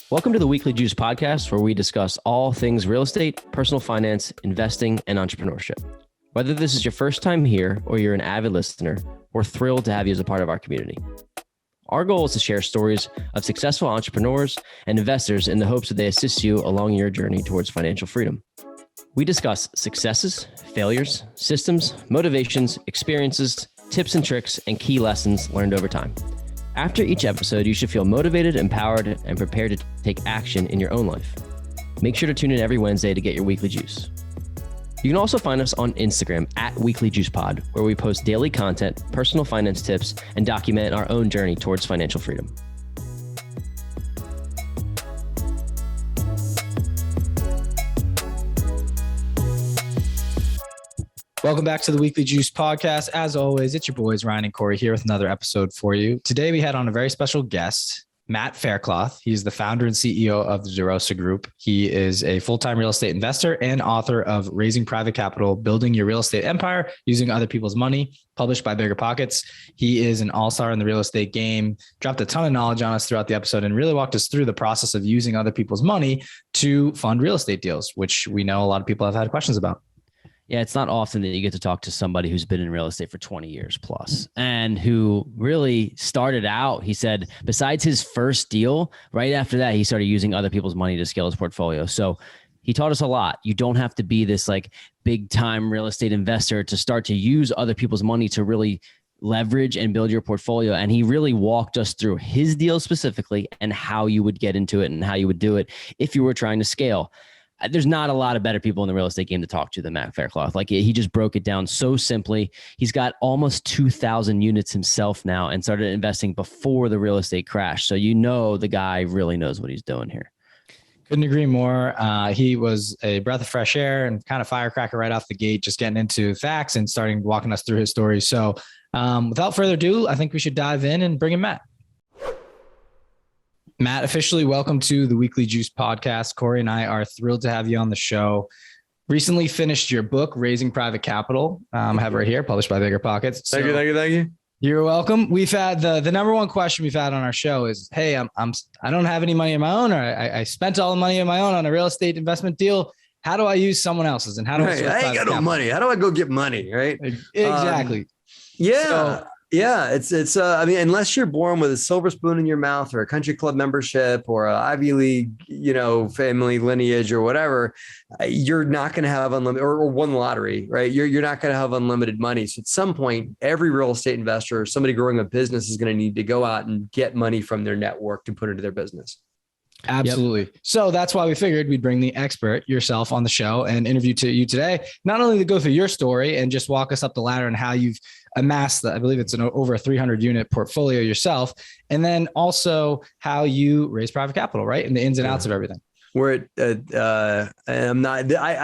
Welcome to the Weekly Juice podcast, where we discuss all things real estate, personal finance, investing, and entrepreneurship. Whether this is your first time here or you're an avid listener, we're thrilled to have you as a part of our community. Our goal is to share stories of successful entrepreneurs and investors in the hopes that they assist you along your journey towards financial freedom. We discuss successes, failures, systems, motivations, experiences, tips and tricks, and key lessons learned over time. After each episode, you should feel motivated, empowered, and prepared to take action in your own life. Make sure to tune in every Wednesday to get your weekly juice. You can also find us on Instagram at Weekly Juice Pod, where we post daily content, personal finance tips, and document our own journey towards financial freedom. Welcome back to the Weekly Juice podcast. As always, it's your boys, Ryan and Corey, here with another episode for you. Today, we had on a very special guest, Matt Faircloth. He's the founder and CEO of the DeRosa Group. He is a full-time real estate investor and author of Raising Private Capital, Building Your Real Estate Empire Using Other People's Money, published by Bigger Pockets. He is an all-star in the real estate game, dropped a ton of knowledge on us throughout the episode, and really walked us through the process of using other people's money to fund real estate deals, which we know a lot of people have had questions about. Yeah, it's not often that you get to talk to somebody who's been in real estate for 20 years plus and who really started out, he said, besides his first deal, right after that, he started using other people's money to scale his portfolio. So he taught us a lot. You don't have to be this like big time real estate investor to start to use other people's money to really leverage and build your portfolio. And he really walked us through his deal specifically and how you would get into it and how you would do it if you were trying to scale. There's not a lot of better people in the real estate game to talk to than Matt Faircloth. Like, he just broke it down so simply. He's got almost 2,000 units himself now and started investing before the real estate crash. So you know the guy really knows what he's doing here. Couldn't agree more. He was a breath of fresh air and kind of firecracker right off the gate, just getting into facts and starting walking us through his story. So without further ado, I think we should dive in and bring in Matt. Matt, officially welcome to the Weekly Juice podcast. Corey and I are thrilled to have you on the show. Recently finished your book, Raising Private Capital. I have it right here, published by Bigger Pockets. So, Thank you. You're welcome. We've had the number one question we've had on our show is, hey, I don't have any money of my own, or I spent all the money of my own on a real estate investment deal. How do I use someone else's? And how do I ain't got no money. How do I go get money? Right. Exactly. It's I mean, unless you're born with a silver spoon in your mouth or a country club membership or an Ivy League, family lineage or whatever, you're not going to have unlimited or won the lottery, right? You're not going to have unlimited money. So at some point, every real estate investor or somebody growing a business is going to need to go out and get money from their network to put into their business. Absolutely. Yep. So that's why we figured we'd bring the expert yourself on the show and interview you today, not only to go through your story and just walk us up the ladder and how you've amassed I believe it's over a 300 unit portfolio yourself, and then also how you raise private capital, right? And the ins and outs of everything. I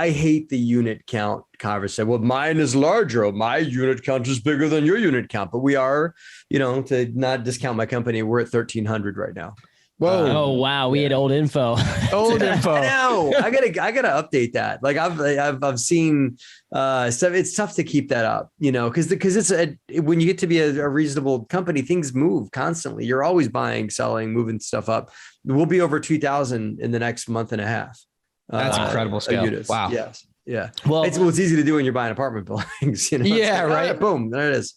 hate the unit count conversation. Well, mine is larger. My unit count is bigger than your unit count, but we are, to not discount my company, we're at 1,300 right now. Whoa! Oh wow, we had old info. Old info. I know. I gotta update that. Like I've seen stuff. It's tough to keep that up, because it's when you get to be a reasonable company, things move constantly. You're always buying, selling, moving stuff up. We'll be over 2,000 in the next month and a half. That's incredible scale. Units. Wow. Yes. Yeah. Well, it's easy to do when you're buying apartment buildings. Yeah. Right. Boom. There it is.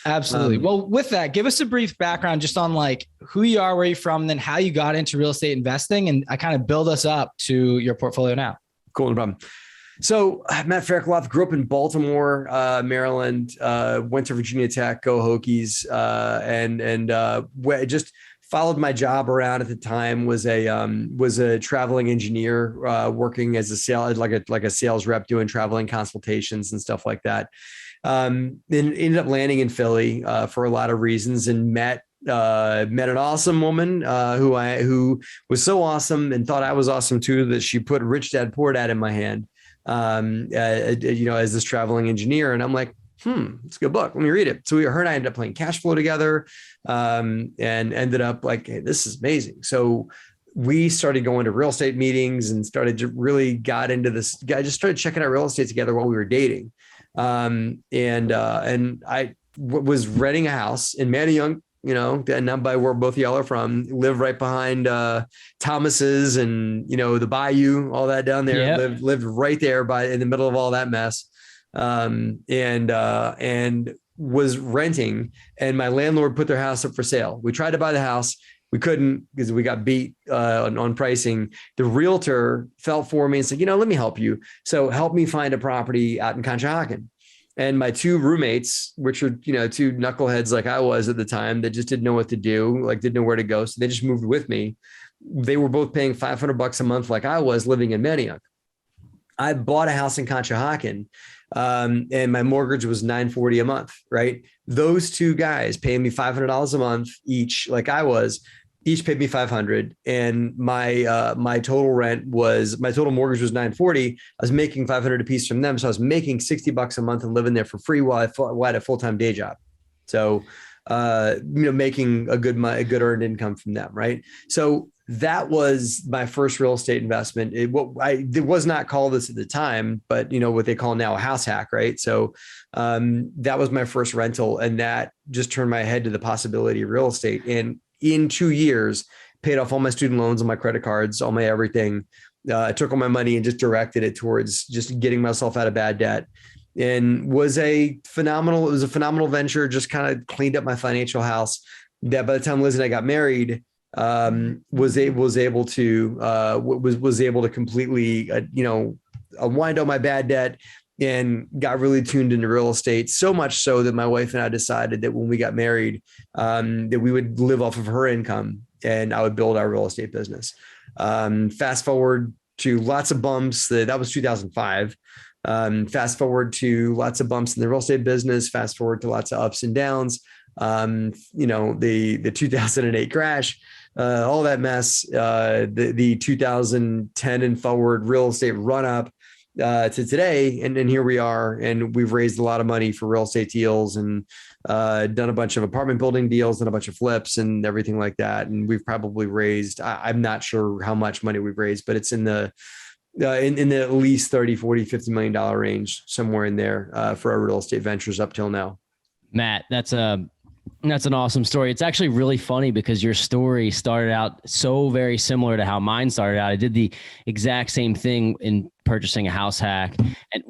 Absolutely. Well, with that, give us a brief background just on like who you are, where you're from, and then how you got into real estate investing, and I kind of build us up to your portfolio now. Cool. No problem. So Matt Faircloth grew up in Baltimore, Maryland, went to Virginia Tech, go Hokies, and just followed my job around at the time, was a traveling engineer, working as a sales rep, doing traveling consultations and stuff like that. Then ended up landing in Philly for a lot of reasons, and met an awesome woman who was so awesome and thought I was awesome too, that she put Rich Dad Poor Dad in my hand, as this traveling engineer. And I'm like, it's a good book. Let me read it. So her and I ended up playing cash flow together, and ended up like, hey, this is amazing. So we started going to real estate meetings and got into this. I just started checking out real estate together while we were dating. And I was renting a house in Manayunk, and not by where both of y'all are from, live right behind Thomas's and, the Bayou, all that down there. Yep. Lived right there in the middle of all that mess. And was renting, and my landlord put their house up for sale. We tried to buy the house. We couldn't because we got beat on pricing. The realtor felt for me and said, let me help you. So help me find a property out in Conshohocken. And my two roommates, which are, two knuckleheads like I was at the time that just didn't know what to do, like didn't know where to go. So they just moved with me. They were both paying $500 a month like I was living in Manayunk. I bought a house in Conshohocken, and my mortgage was $940 a month, right? Those two guys paying me $500 a month each, like I was, each paid me $500, and my total mortgage was $940. I was making $500 a piece from them, so I was making $60 a month and living there for free while I had a full-time day job. So, making a good earned income from them, right? So that was my first real estate investment. It was not called this at the time, but what they call now a house hack, right? So that was my first rental, and that just turned my head to the possibility of real estate. And in 2 years, paid off all my student loans, all my credit cards, all my everything. I took all my money and just directed it towards just getting myself out of bad debt. And it was a phenomenal venture. Just kind of cleaned up my financial house. That by the time Liz and I got married, was able to completely unwind all my bad debt and got really tuned into real estate, so much so that my wife and I decided that when we got married, that we would live off of her income and I would build our real estate business. Fast forward to lots of bumps. That was 2005. Fast forward to lots of bumps in the real estate business. Fast forward to lots of ups and downs. The 2008 crash, all that mess, the 2010 and forward real estate run up to today. And here we are, and we've raised a lot of money for real estate deals and done a bunch of apartment building deals and a bunch of flips and everything like that. And we've probably raised, I'm not sure how much money we've raised, but it's in the at least 30, 40, $50 million range, somewhere in there for our real estate ventures up till now. Matt, that's an awesome story. It's actually really funny because your story started out so very similar to how mine started out. I did the exact same thing in purchasing a house hack and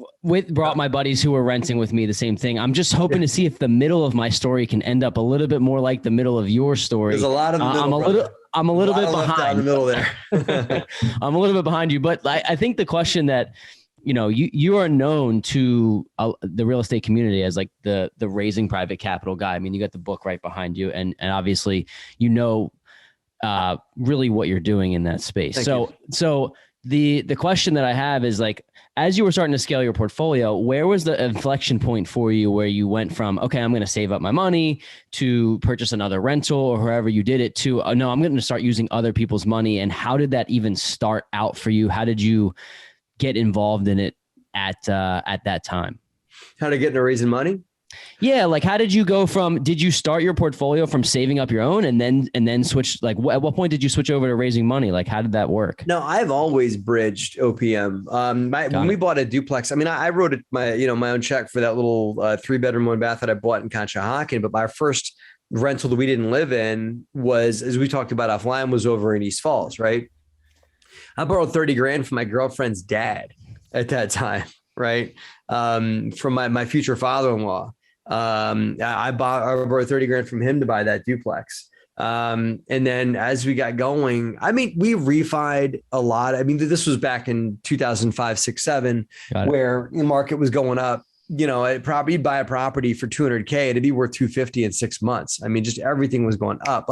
brought my buddies who were renting with me the same thing. I'm just hoping to see if the middle of my story can end up a little bit more like the middle of your story. There's a lot of the middle, I'm a little bit behind. In the middle there. I'm a little bit behind you, but I think the question that you are known to the real estate community as like the raising private capital guy. I mean, you got the book right behind you, and obviously really what you're doing in that space. Thank you. So the question that I have is, like, as you were starting to scale your portfolio, where was the inflection point for you where you went from, okay, I'm going to save up my money, to purchase another rental or whoever you did it to, no, I'm going to start using other people's money? And how did that even start out for you? How did you get involved in it at that time? How to get into raising money? Yeah. Like, how did you go from, did you start your portfolio from saving up your own and then switch? Like, at what point did you switch over to raising money? Like, how did that work? No, I've always bridged OPM. When we bought a duplex, I mean, I wrote my own check for that little 3-bedroom, 1-bath that I bought in Conshohocken, but my first rental that we didn't live in was, as we talked about offline, was over in East Falls, right? I borrowed $30,000 from my girlfriend's dad at that time, right? From my future father-in-law. I borrowed $30,000 from him to buy that duplex. And then as we got going, I mean, we refied a lot. I mean, this was back in 2005, 6, 7, where the market was going up. You'd buy a property for $200,000, it'd be worth $250,000 in 6 months. I mean, just everything was going up.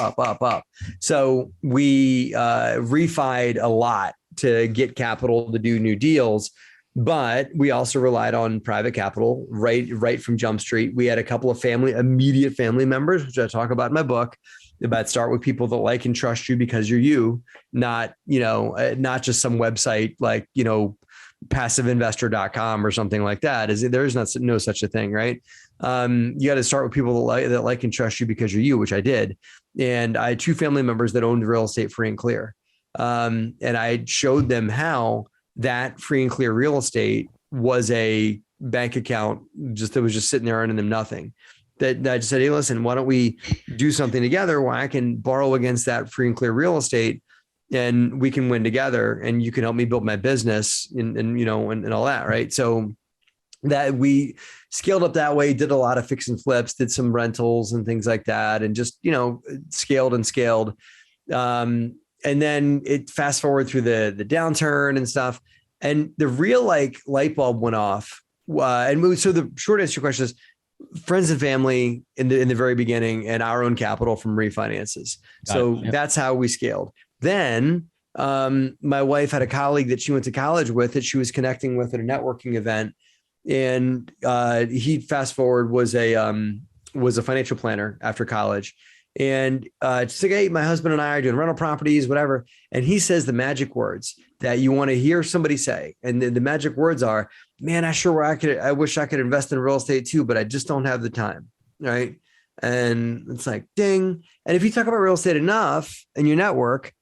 So we refied a lot to get capital to do new deals. But we also relied on private capital right from Jump Street. We had a couple of immediate family members, which I talk about in my book, about start with people that like and trust you because you're you, not just some website like, passiveinvestor.com or something like that. There's no such a thing, right? You got to start with people that like and trust you because you're you, which I did. And I had 2 family members that owned real estate free and clear. And I showed them how that free and clear real estate was a bank account that was just sitting there earning them nothing. that I just said, hey, listen, why don't we do something together where I can borrow against that free and clear real estate and we can win together and you can help me build my business and all that. Right. So that we scaled up that way, did a lot of fix and flips, did some rentals and things like that. And just, scaled and scaled. And then it fast forward through the downturn and stuff. And the real light bulb went off. So the short answer to your question is friends and family in the very beginning and our own capital from refinances. That's how we scaled. Then my wife had a colleague that she went to college with that she was connecting with at a networking event. And he fast forward was a financial planner after college. And she's like, hey, my husband and I are doing rental properties, whatever. And he says the magic words that you want to hear somebody say. And the magic words are, man, I wish I could invest in real estate too, but I just don't have the time. Right. And it's like, ding. And if you talk about real estate enough in your network,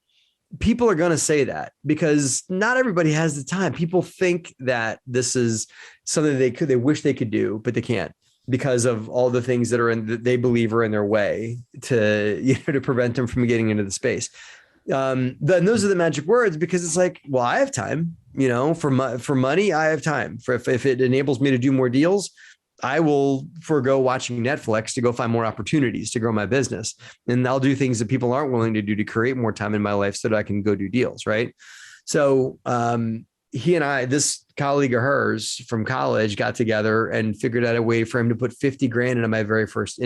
people are going to say that because not everybody has the time. People think that this is something they wish they could do, but they can't because of all the things that they believe are in their way to prevent them from getting into the space. Then those are the magic words because it's like, well, I have time, for money, I have time if it enables me to do more deals, I will forego watching Netflix to go find more opportunities to grow my business. And I'll do things that people aren't willing to do to create more time in my life so that I can go do deals. Right. So, he and I, this colleague of hers from college got together and figured out a way for him to put 50 grand into my very first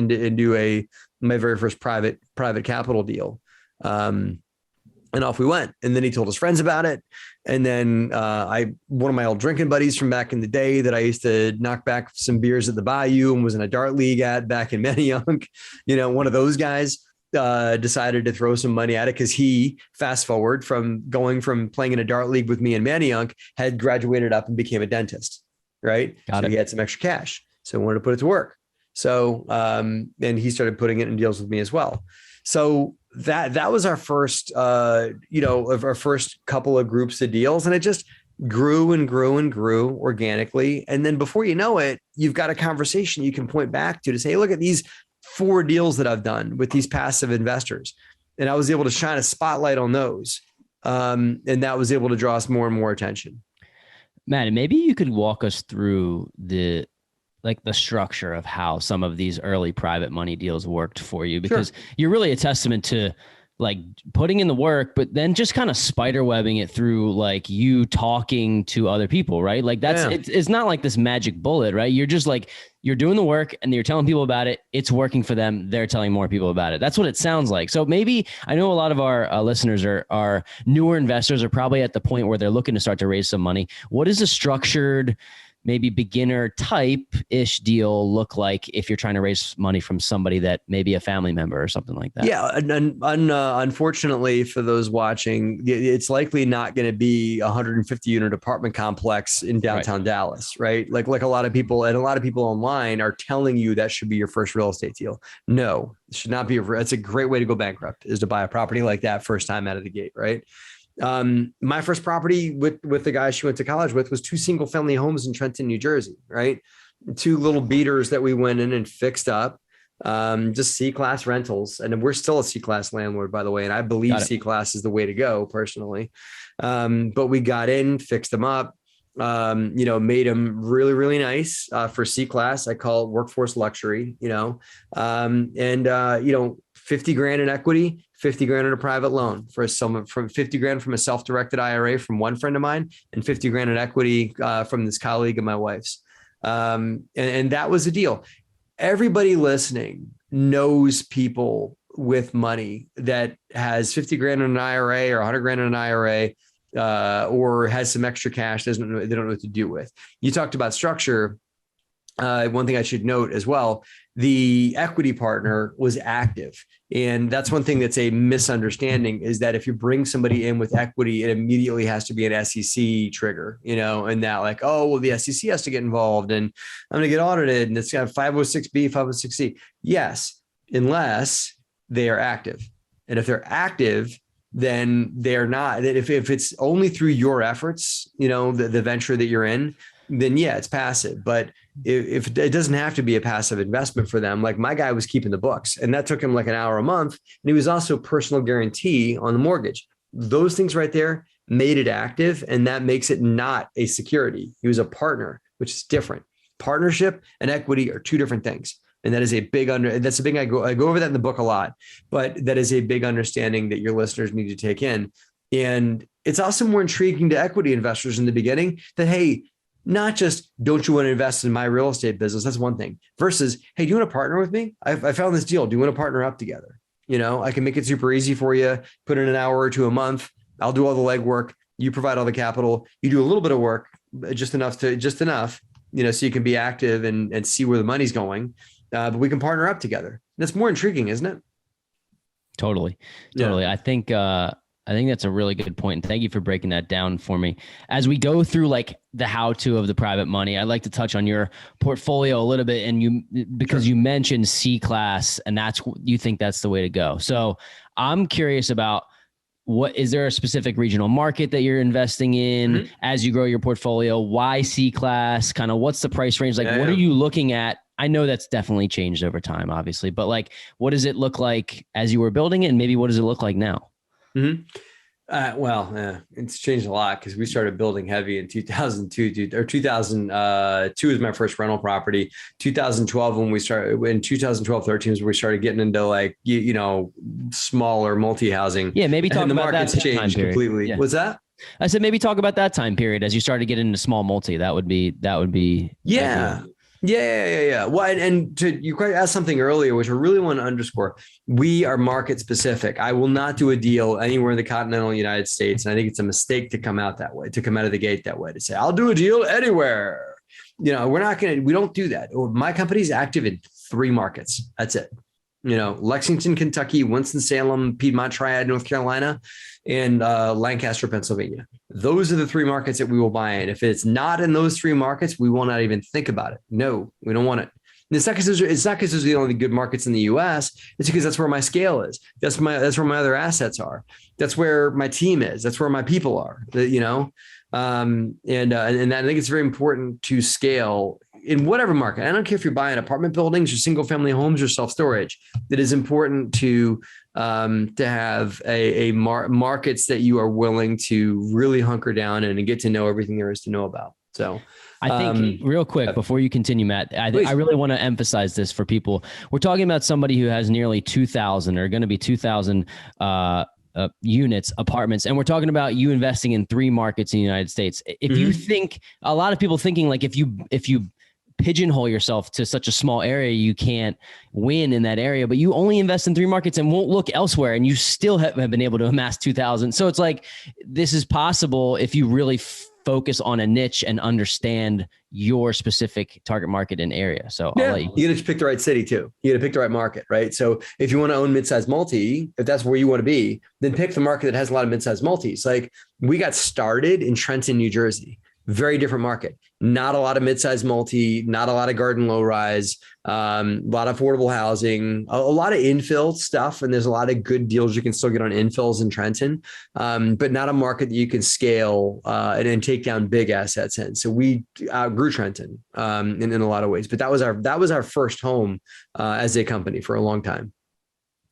private capital deal. And off we went. And then he told his friends about it. And then one of my old drinking buddies from back in the day that I used to knock back some beers at the Bayou and was in a dart league at back in Manayunk, one of those guys decided to throw some money at it because he fast forward from going from playing in a dart league with me in Manayunk had graduated up and became a dentist. Right. He had some extra cash. So I wanted to put it to work. So, and he started putting it in deals with me as well. So that was our first, our first couple of groups of deals, and it just grew and grew and grew organically. And then before you know it, you've got a conversation you can point back to say, hey, look at these 4 deals that I've done with these passive investors. And I was able to shine a spotlight on those. And that was able to draw us more and more attention. Matt, maybe you could walk us through the structure of how some of these early private money deals worked for you, because you're really a testament to putting in the work, but then just kind of spider webbing it through you talking to other people, right? It's not like this magic bullet, right? You're just you're doing the work and you're telling people about it. It's working for them. They're telling more people about it. That's what it sounds like. So maybe I know a lot of our listeners are newer investors, are probably at the point where they're looking to start to raise some money. What is a structured, maybe beginner type-ish deal look like if you're trying to raise money from somebody that maybe a family member or something like that? Yeah. And unfortunately for those watching, it's likely not going to be a 150 unit apartment complex in downtown Dallas, right? Like a lot of people online are telling you that should be your first real estate deal. No, it should not be. That's a great way to go bankrupt, is to buy a property like that first time out of the gate, right? My first property with the guy she went to college with was 2 single family homes in Trenton, New Jersey, right? 2 little beaters that we went in and fixed up, just C-class rentals. And we're still a C-class landlord, by the way. And I believe C-class is the way to go personally. But we got in, fixed them up, made them really, really nice, for C-class. I call it workforce luxury, 50 grand in equity, 50 grand in a private loan for someone, from 50 grand from a self-directed IRA from one friend of mine, and 50 grand in equity from this colleague of my wife's. And that was the deal. Everybody listening knows people with money that has 50 grand in an IRA or 100 grand in an IRA, or has some extra cash they don't know what to do with. You talked about structure. One thing I should note as well, the equity partner was active. And that's one thing that's a misunderstanding, is that if you bring somebody in with equity, it immediately has to be an SEC trigger, and that the SEC has to get involved and I'm going to get audited and it's got 506B, 506C. Yes, unless they are active. And if they're active, then they're not. If it's only through your efforts, the venture that you're in, then yeah, it's passive. But if it doesn't have to be a passive investment for them, like my guy was keeping the books and that took him like an hour a month. And he was also personal guarantee on the mortgage. Those things right there made it active, and that makes it not a security. He was a partner, which is different. Partnership and equity are two different things. And that is a big I go over that in the book a lot, but that is a big understanding that your listeners need to take in. And it's also more intriguing to equity investors in the beginning that, hey, not just don't you want to invest in my real estate business? That's one thing versus, hey, do you want to partner with me? I found this deal. Do you want to partner up together? I can make it super easy for you. Put in an hour or two a month. I'll do all the legwork. You provide all the capital. You do a little bit of work, just enough, so you can be active and see where the money's going. But we can partner up together. That's more intriguing, isn't it? Totally. Yeah. I think that's a really good point. And thank you for breaking that down for me. As we go through like the how-to of the private money, I'd like to touch on your portfolio a little bit. And because you mentioned C-class, and you think that's the way to go. So I'm curious about, is there a specific regional market that you're investing in as you grow your portfolio? Why C-class? Kind of what's the price range? What are you looking at? I know that's definitely changed over time, obviously, but like, what does it look like as you were building it? And maybe what does it look like now? Mm-hmm. It's changed a lot because we started building heavy in 2002, or 2002 was my first rental property. 2012, in 2012, 13 was when we started getting into like, smaller multi-housing. Yeah. Maybe talk about the market's that changed completely. Yeah. What's that? I said, maybe talk about that time period as you started getting into small multi. That would be. Yeah. Yeah. Well, and you quite asked something earlier, which I really want to underscore. We are market specific. I will not do a deal anywhere in the continental United States. And I think it's a mistake to come out that way, to come out of the gate that way, to say, I'll do a deal anywhere. We don't do that. My company's active in 3 markets. That's it. Lexington, Kentucky, Winston-Salem, Piedmont Triad, North Carolina, and Lancaster, Pennsylvania. Those are the 3 markets that we will buy in. If it's not in those 3 markets, we will not even think about it. No, we don't want it. And it's not because those are the only good markets in the U.S. It's because that's where my scale is. That's where my other assets are. That's where my team is. That's where my people are. And I think it's very important to scale in whatever market. I don't care if you're buying apartment buildings or single family homes or self-storage. It is important to have markets that you are willing to really hunker down in and get to know everything there is to know about. So I think real quick before you continue, Matt, I really want to emphasize this for people. We're talking about somebody who has nearly 2,000 or going to be 2,000 units, apartments. And we're talking about you investing in 3 markets in the United States. If you think, a lot of people thinking like if you pigeonhole yourself to such a small area, you can't win in that area, but you only invest in 3 markets and won't look elsewhere. And you still have been able to amass 2,000. So it's like, this is possible if you really focus on a niche and understand your specific target market and area. So yeah, you got to pick the right city too. You got to pick the right market, right? So if you want to own mid-size multi, if that's where you want to be, then pick the market that has a lot of mid-size multis. Like we got started in Trenton, New Jersey. Very different market. Not a lot of mid-size multi, not a lot of garden low rise, a lot of affordable housing, a lot of infill stuff. And there's a lot of good deals you can still get on infills in Trenton, but not a market that you can scale and take down big assets in. So we outgrew Trenton in a lot of ways, but that was our first home as a company for a long time.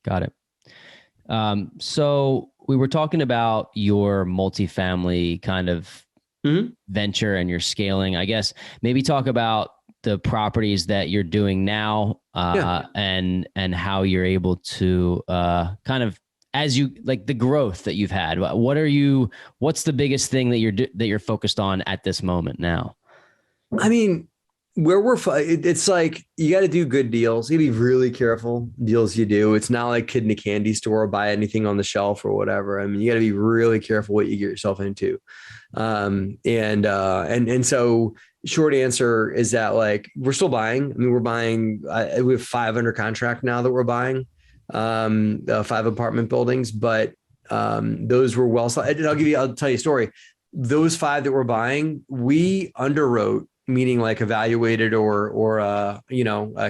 Got it. So we were talking about your multifamily kind of venture and your scaling. I guess maybe talk about the properties that you're doing now and how you're able to kind of, as you like the growth that you've had. What's the biggest thing that you're focused on at this moment now? I mean, it's like you got to do good deals. You got to be really careful deals you do. It's not like kid in a candy store or buy anything on the shelf or whatever. I mean, you got to be really careful what you get yourself into. And so short answer is that like, we're still buying. I mean, we're buying, we have 5 under contract now that we're buying, 5 apartment buildings, but, those were I'll tell you a story. Those 5 that we're buying, we underwrote, meaning like evaluated or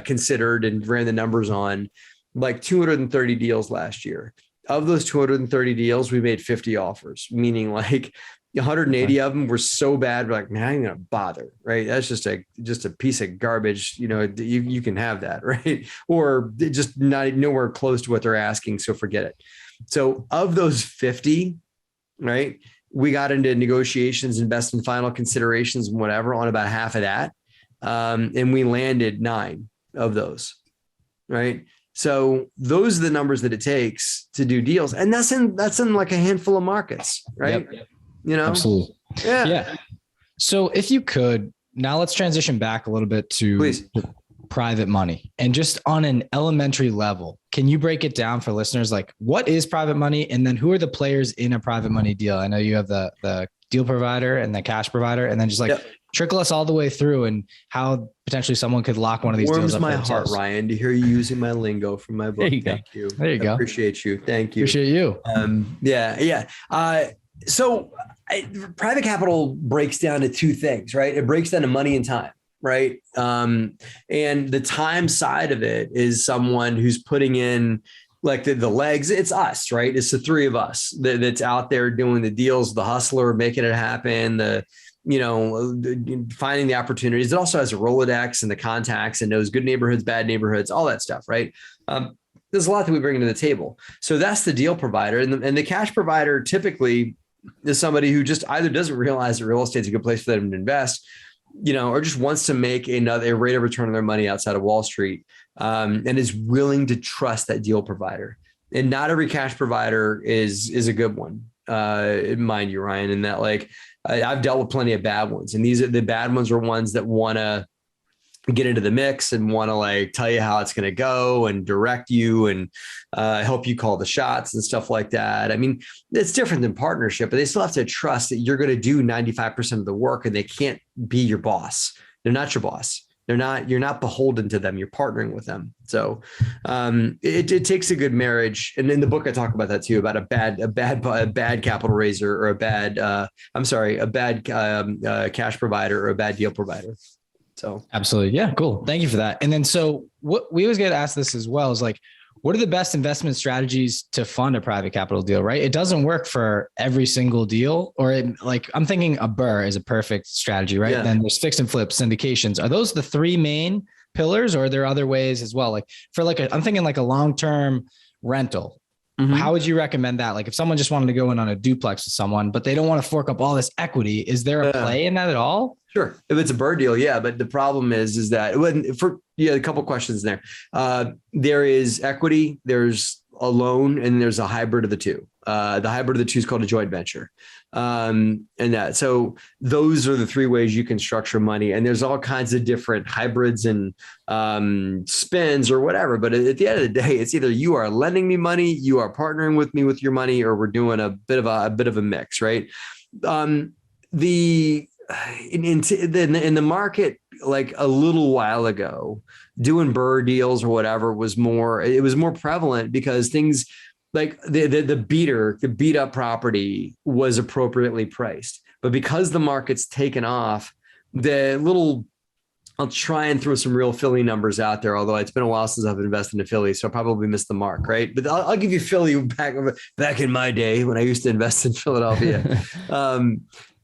considered and ran the numbers on like 230 deals last year. Of those 230 deals, we made 50 offers, meaning like, 180 of them were so bad. We're like, man, I ain't gonna bother. Right. That's just a piece of garbage. You can have that. Right. Or just not nowhere close to what they're asking. So forget it. So of those 50, right, we got into negotiations and best and final considerations and whatever on about half of that. And we landed 9 of those. Right. So those are the numbers that it takes to do deals. And that's in like a handful of markets. Right. Yep. Absolutely. Yeah. So if you could, now let's transition back a little bit to private money, and just on an elementary level, can you break it down for listeners? Like, what is private money? And then who are the players in a private money deal? I know you have the deal provider and the cash provider, and then just trickle us all the way through and how potentially someone could lock one of these deals up. Warms my heart, Ryan, to hear you using my lingo from my book. Thank you. There you go. Appreciate you. Thank you. Appreciate you. So private capital breaks down to 2 things, right? It breaks down to money and time, right? And the time side of it is someone who's putting in like the legs. It's us, right? It's the 3 of us that's out there doing the deals, the hustler, making it happen, finding the opportunities. It also has a Rolodex and the contacts and knows good neighborhoods, bad neighborhoods, all that stuff, right? There's a lot that we bring to the table. So that's the deal provider. And the cash provider typically is somebody who just either doesn't realize that real estate is a good place for them to invest, or just wants to make a rate of return on their money outside of Wall Street, and is willing to trust that deal provider. And not every cash provider is a good one, mind you, Ryan, in that I've dealt with plenty of bad ones, and the bad ones are ones that want to get into the mix and want to tell you how it's going to go and direct you and help you call the shots and stuff like that. I mean, it's different than partnership, but they still have to trust that you're going to do 95% of the work, and they can't be your boss. They're not your boss. You're not beholden to them. You're partnering with them. So it takes a good marriage. And in the book, I talk about that too, about a bad capital raiser or a bad cash provider or a bad deal provider. So absolutely. Yeah, cool. Thank you for that. And then, so what we always get asked this as well is what are the best investment strategies to fund a private capital deal, right? It doesn't work for every single deal, or I'm thinking a BRRRR is a perfect strategy, right? Yeah. Then there's fix and flip syndications. Are those the 3 main pillars, or are there other ways as well? I'm thinking a long-term rental. Mm-hmm. How would you recommend that? If someone just wanted to go in on a duplex with someone, but they don't want to fork up all this equity, is there a play in that at all? Sure. If it's a BRRRR deal, yeah. But the problem is that a couple of questions there. There is equity, there's a loan, and there's a hybrid of the 2. The hybrid of the 2 is called a joint venture. So those are the 3 ways you can structure money. And there's all kinds of different hybrids and spins or whatever. But at the end of the day, it's either you are lending me money, you are partnering with me with your money, or we're doing a bit of a mix, right? In the market, a little while ago, doing BRRRR deals or whatever was more prevalent because things like the beat up property was appropriately priced. But because the market's taken off, I'll try and throw some real Philly numbers out there, although it's been a while since I've invested in Philly, so I probably missed the mark, right? But I'll give you Philly back in my day when I used to invest in Philadelphia.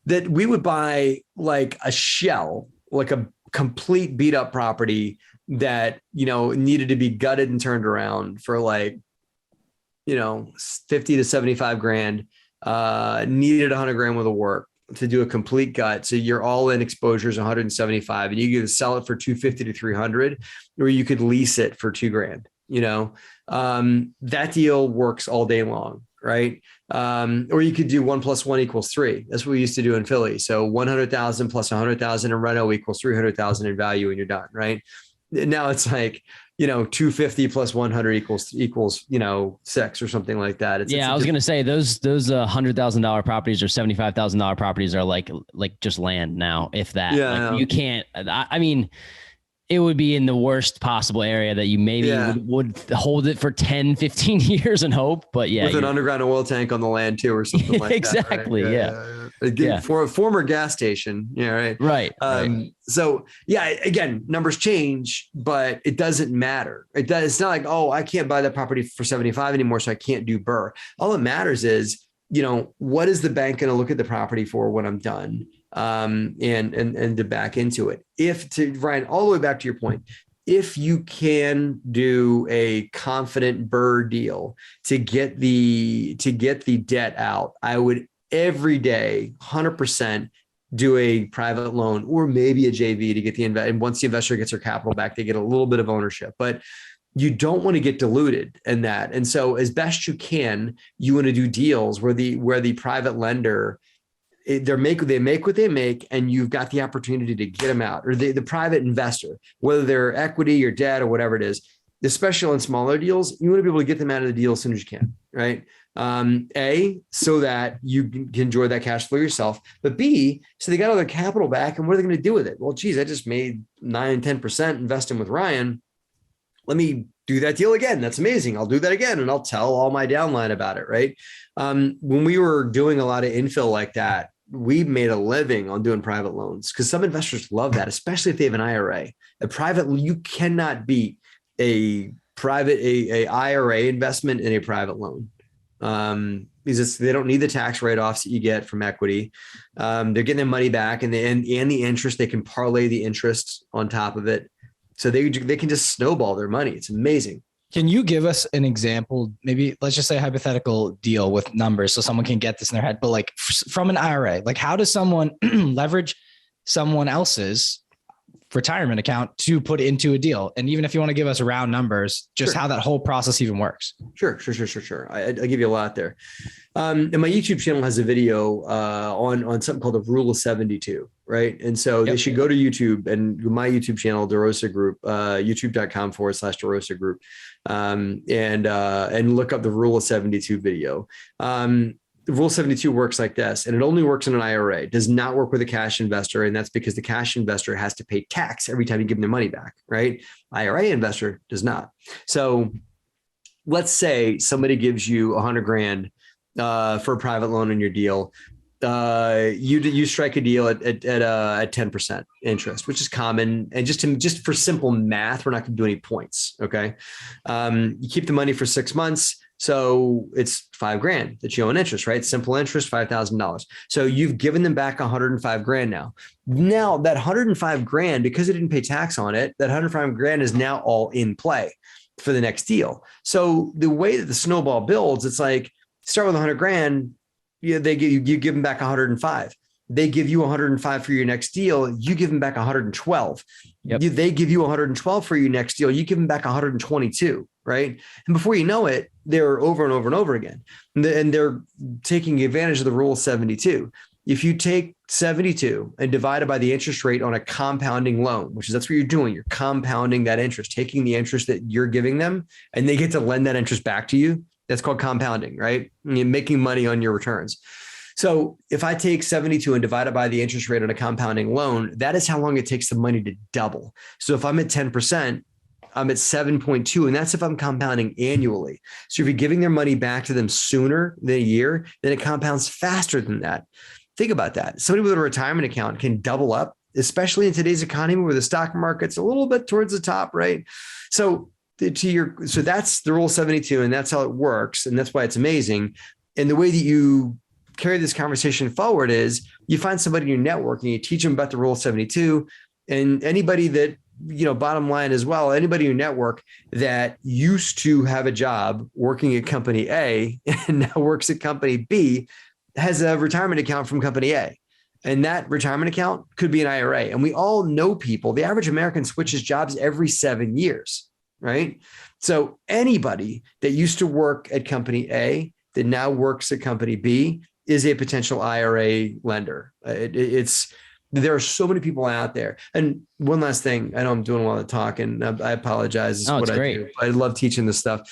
That we would buy a shell, a complete beat up property that, needed to be gutted and turned around for 50 to 75 grand, needed 100 grand worth of work to do a complete gut. So your all in exposure is 175, and you could sell it for 250 to 300, or you could lease it for 2 grand, that deal works all day long. Right. Or you could do 1 + 1 = 3. That's what we used to do in Philly. So 100,000 plus 100,000 in reno equals 300,000 in value, and you're done. Right. Now it's 250 plus 100 equals 6 or something like that. I was going to say those $100,000 properties or $75,000 properties are like just land now, if that. Yeah, you can't. I mean, it would be in the worst possible area that you maybe would hold it for 10, 15 years and hope. But with an underground oil tank on the land too, or something like exactly, that. Exactly. For a former gas station. Yeah. Right. So again, numbers change, but it doesn't matter. It's not I can't buy that property for 75 anymore, so I can't do BRRRR. All that matters is what is the bank going to look at the property for when I'm done? And to back into it. Ryan, all the way back to your point, if you can do a confident BRRRR deal to get the debt out, I would every day, 100% do a private loan or maybe a JV to get and once the investor gets their capital back, they get a little bit of ownership, but you don't want to get diluted in that. And so as best you can, you want to do deals where the private lender, they make what they make, and you've got the opportunity to get them out, or the private investor, whether they're equity or debt or whatever it is, especially on smaller deals, you want to be able to get them out of the deal as soon as you can, right? So that you can enjoy that cash flow yourself, but B, so they got all their capital back, and what are they going to do with it? Well, geez, I just made 9-10% investing with Ryan. Let me do that deal again. That's amazing. I'll do that again. And I'll tell all my downline about it, right? When we were doing a lot of infill like that, we made a living on doing private loans because some investors love that, especially if they have an IRA. You cannot beat a IRA investment in a private loan. Because they don't need the tax write-offs that you get from equity. They're getting their money back, and the interest, they can parlay the interest on top of it. So they can just snowball their money. It's amazing. Can you give us an example? Maybe let's just say a hypothetical deal with numbers so someone can get this in their head, but like from an IRA, like how does someone leverage someone else's retirement account to put into a deal? And even if you want to give us round numbers, just how that whole process even works. Sure. I'll give you a lot there. And my YouTube channel has a video on something called the Rule of 72, right? And so they should go to YouTube and my YouTube channel, DeRosa Group, youtube.com/DeRosa Group, and look up the Rule of 72 video. The Rule 72 works like this, and it only works in an IRA. It does not work with a cash investor, and that's because the cash investor has to pay tax every time you give them their money back, right? IRA investor does not. So let's say somebody gives you $100,000 for a private loan in your deal. You strike a deal at 10% interest, which is common. And just for simple math, we're not going to do any points. Okay. You keep the money for 6 months. So it's $5,000 that you owe in interest, right? Simple interest, $5,000. So you've given them back $105,000 now. Now that $105,000, because they didn't pay tax on it, that $105,000 is now all in play for the next deal. So the way that the snowball builds, it's like start with $100,000. You give them back 105. They give you 105 for your next deal. You give them back 112. Yep. They give you 112 for your next deal. You give them back 122, right? And before you know it, they're over and over and over again. And they're taking advantage of the Rule 72. If you take 72 and divide it by the interest rate on a compounding loan, that's what you're doing. You're compounding that interest, taking the interest that you're giving them, and they get to lend that interest back to you. That's called compounding, right? You're making money on your returns. So if I take 72 and divide it by the interest rate on a compounding loan, that is how long it takes the money to double. So if I'm at 10%, I'm at 7.2, and that's if I'm compounding annually. So if you're giving their money back to them sooner than a year, then it compounds faster than that. Think about that. Somebody with a retirement account can double up, especially in today's economy where the stock market's a little bit towards the top, right? So that's the Rule 72, and that's how it works, and that's why it's amazing. And the way that you carry this conversation forward is you find somebody in your network and you teach them about the Rule 72, and anybody that, bottom line as well, anybody in your network that used to have a job working at company A and now works at company B has a retirement account from company A. And that retirement account could be an IRA. And we all know people, the average American switches jobs every 7 years, right? So anybody that used to work at company A that now works at company B is a potential IRA lender. There are so many people out there. And one last thing, I know I'm doing a lot of talking. I apologize. It's what I do. I love teaching this stuff.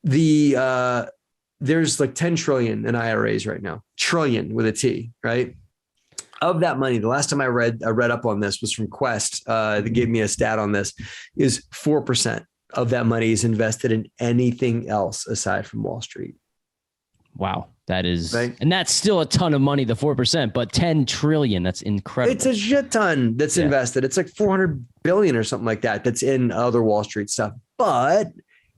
There's like 10 trillion in IRAs right now, trillion with a T, right? Of that money, the last time I read up on this was from Quest. They gave me a stat on this, is 4% of that money is invested in anything else aside from Wall Street. Wow. That is, right? And that's still a ton of money, the 4%, but 10 trillion, that's incredible. It's a shit ton that's invested. It's like 400 billion or something like that. That's in other Wall Street stuff. But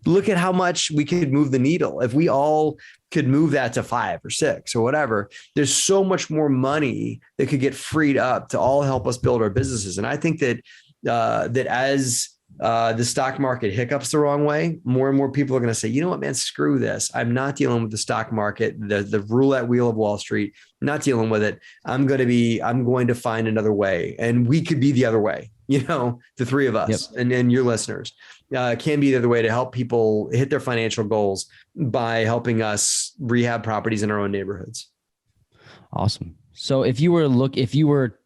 look at how much we could move the needle. If we all could move that to 5 or 6 or whatever, there's so much more money that could get freed up to all help us build our businesses. And I think that as the stock market hiccups the wrong way, more and more people are going to say, you know what, man, screw this. I'm not dealing with the stock market, the roulette wheel of Wall Street, not dealing with it. I'm going to find another way. And we could be the other way, the three of us and your listeners can be the other way to help people hit their financial goals by helping us rehab properties in our own neighborhoods. Awesome. So if you were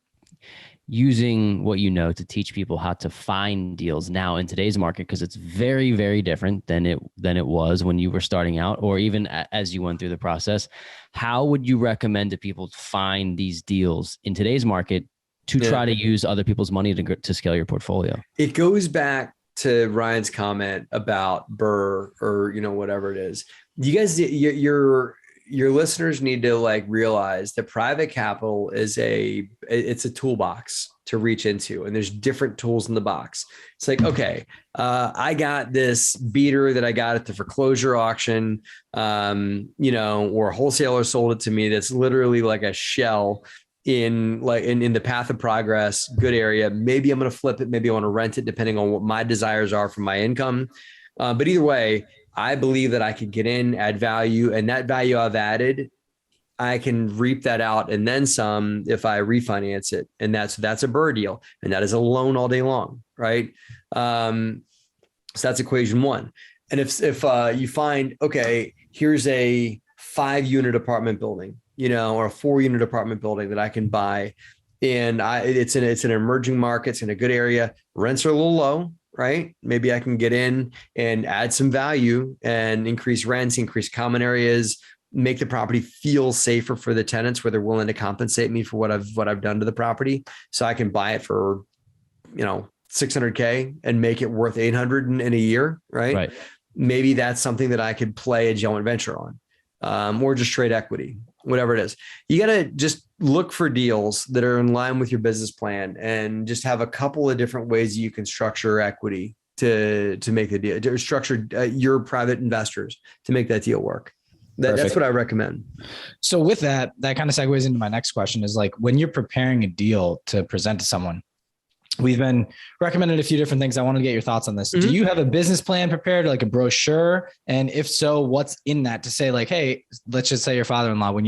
using what to teach people how to find deals now in today's market, because it's very, very different than it was when you were starting out, or even as you went through the process, how would you recommend to people to find these deals in today's market to try to use other people's money to scale your portfolio? It goes back to Ryan's comment about Burr or, whatever it is. You guys, your listeners need to realize that private capital it's a toolbox to reach into, and there's different tools in the box. It's okay, I got this beater that I got at the foreclosure auction, or a wholesaler sold it to me. That's literally like a shell in the path of progress, good area. Maybe I'm going to flip it. Maybe I want to rent it, depending on what my desires are for my income. But either way, I believe that I could get in, add value, and that value I've added, I can reap that out and then some if I refinance it. And that's a Burr deal. And that is a loan all day long, right? So that's equation one. And if you find, okay, here's a 5-unit apartment building, or a 4-unit apartment building that I can buy, and it's an emerging market, it's in a good area, rents are a little low, right? Maybe I can get in and add some value and increase rents, increase common areas, make the property feel safer for the tenants, where they're willing to compensate me for what I've done to the property. So I can buy it for, $600K and make it worth $800 in a year, right? Maybe that's something that I could play a joint venture on, or just trade equity, whatever it is. You got to just look for deals that are in line with your business plan, and just have a couple of different ways you can structure equity to make the deal, to structure your private investors to make that deal work. That's what I recommend. So with that kind of segues into my next question is, when you're preparing a deal to present to someone, we've been recommended a few different things. I want to get your thoughts on this. Mm-hmm. Do you have a business plan prepared, like a brochure? And if so, what's in that to say, hey, let's just say your father-in-law,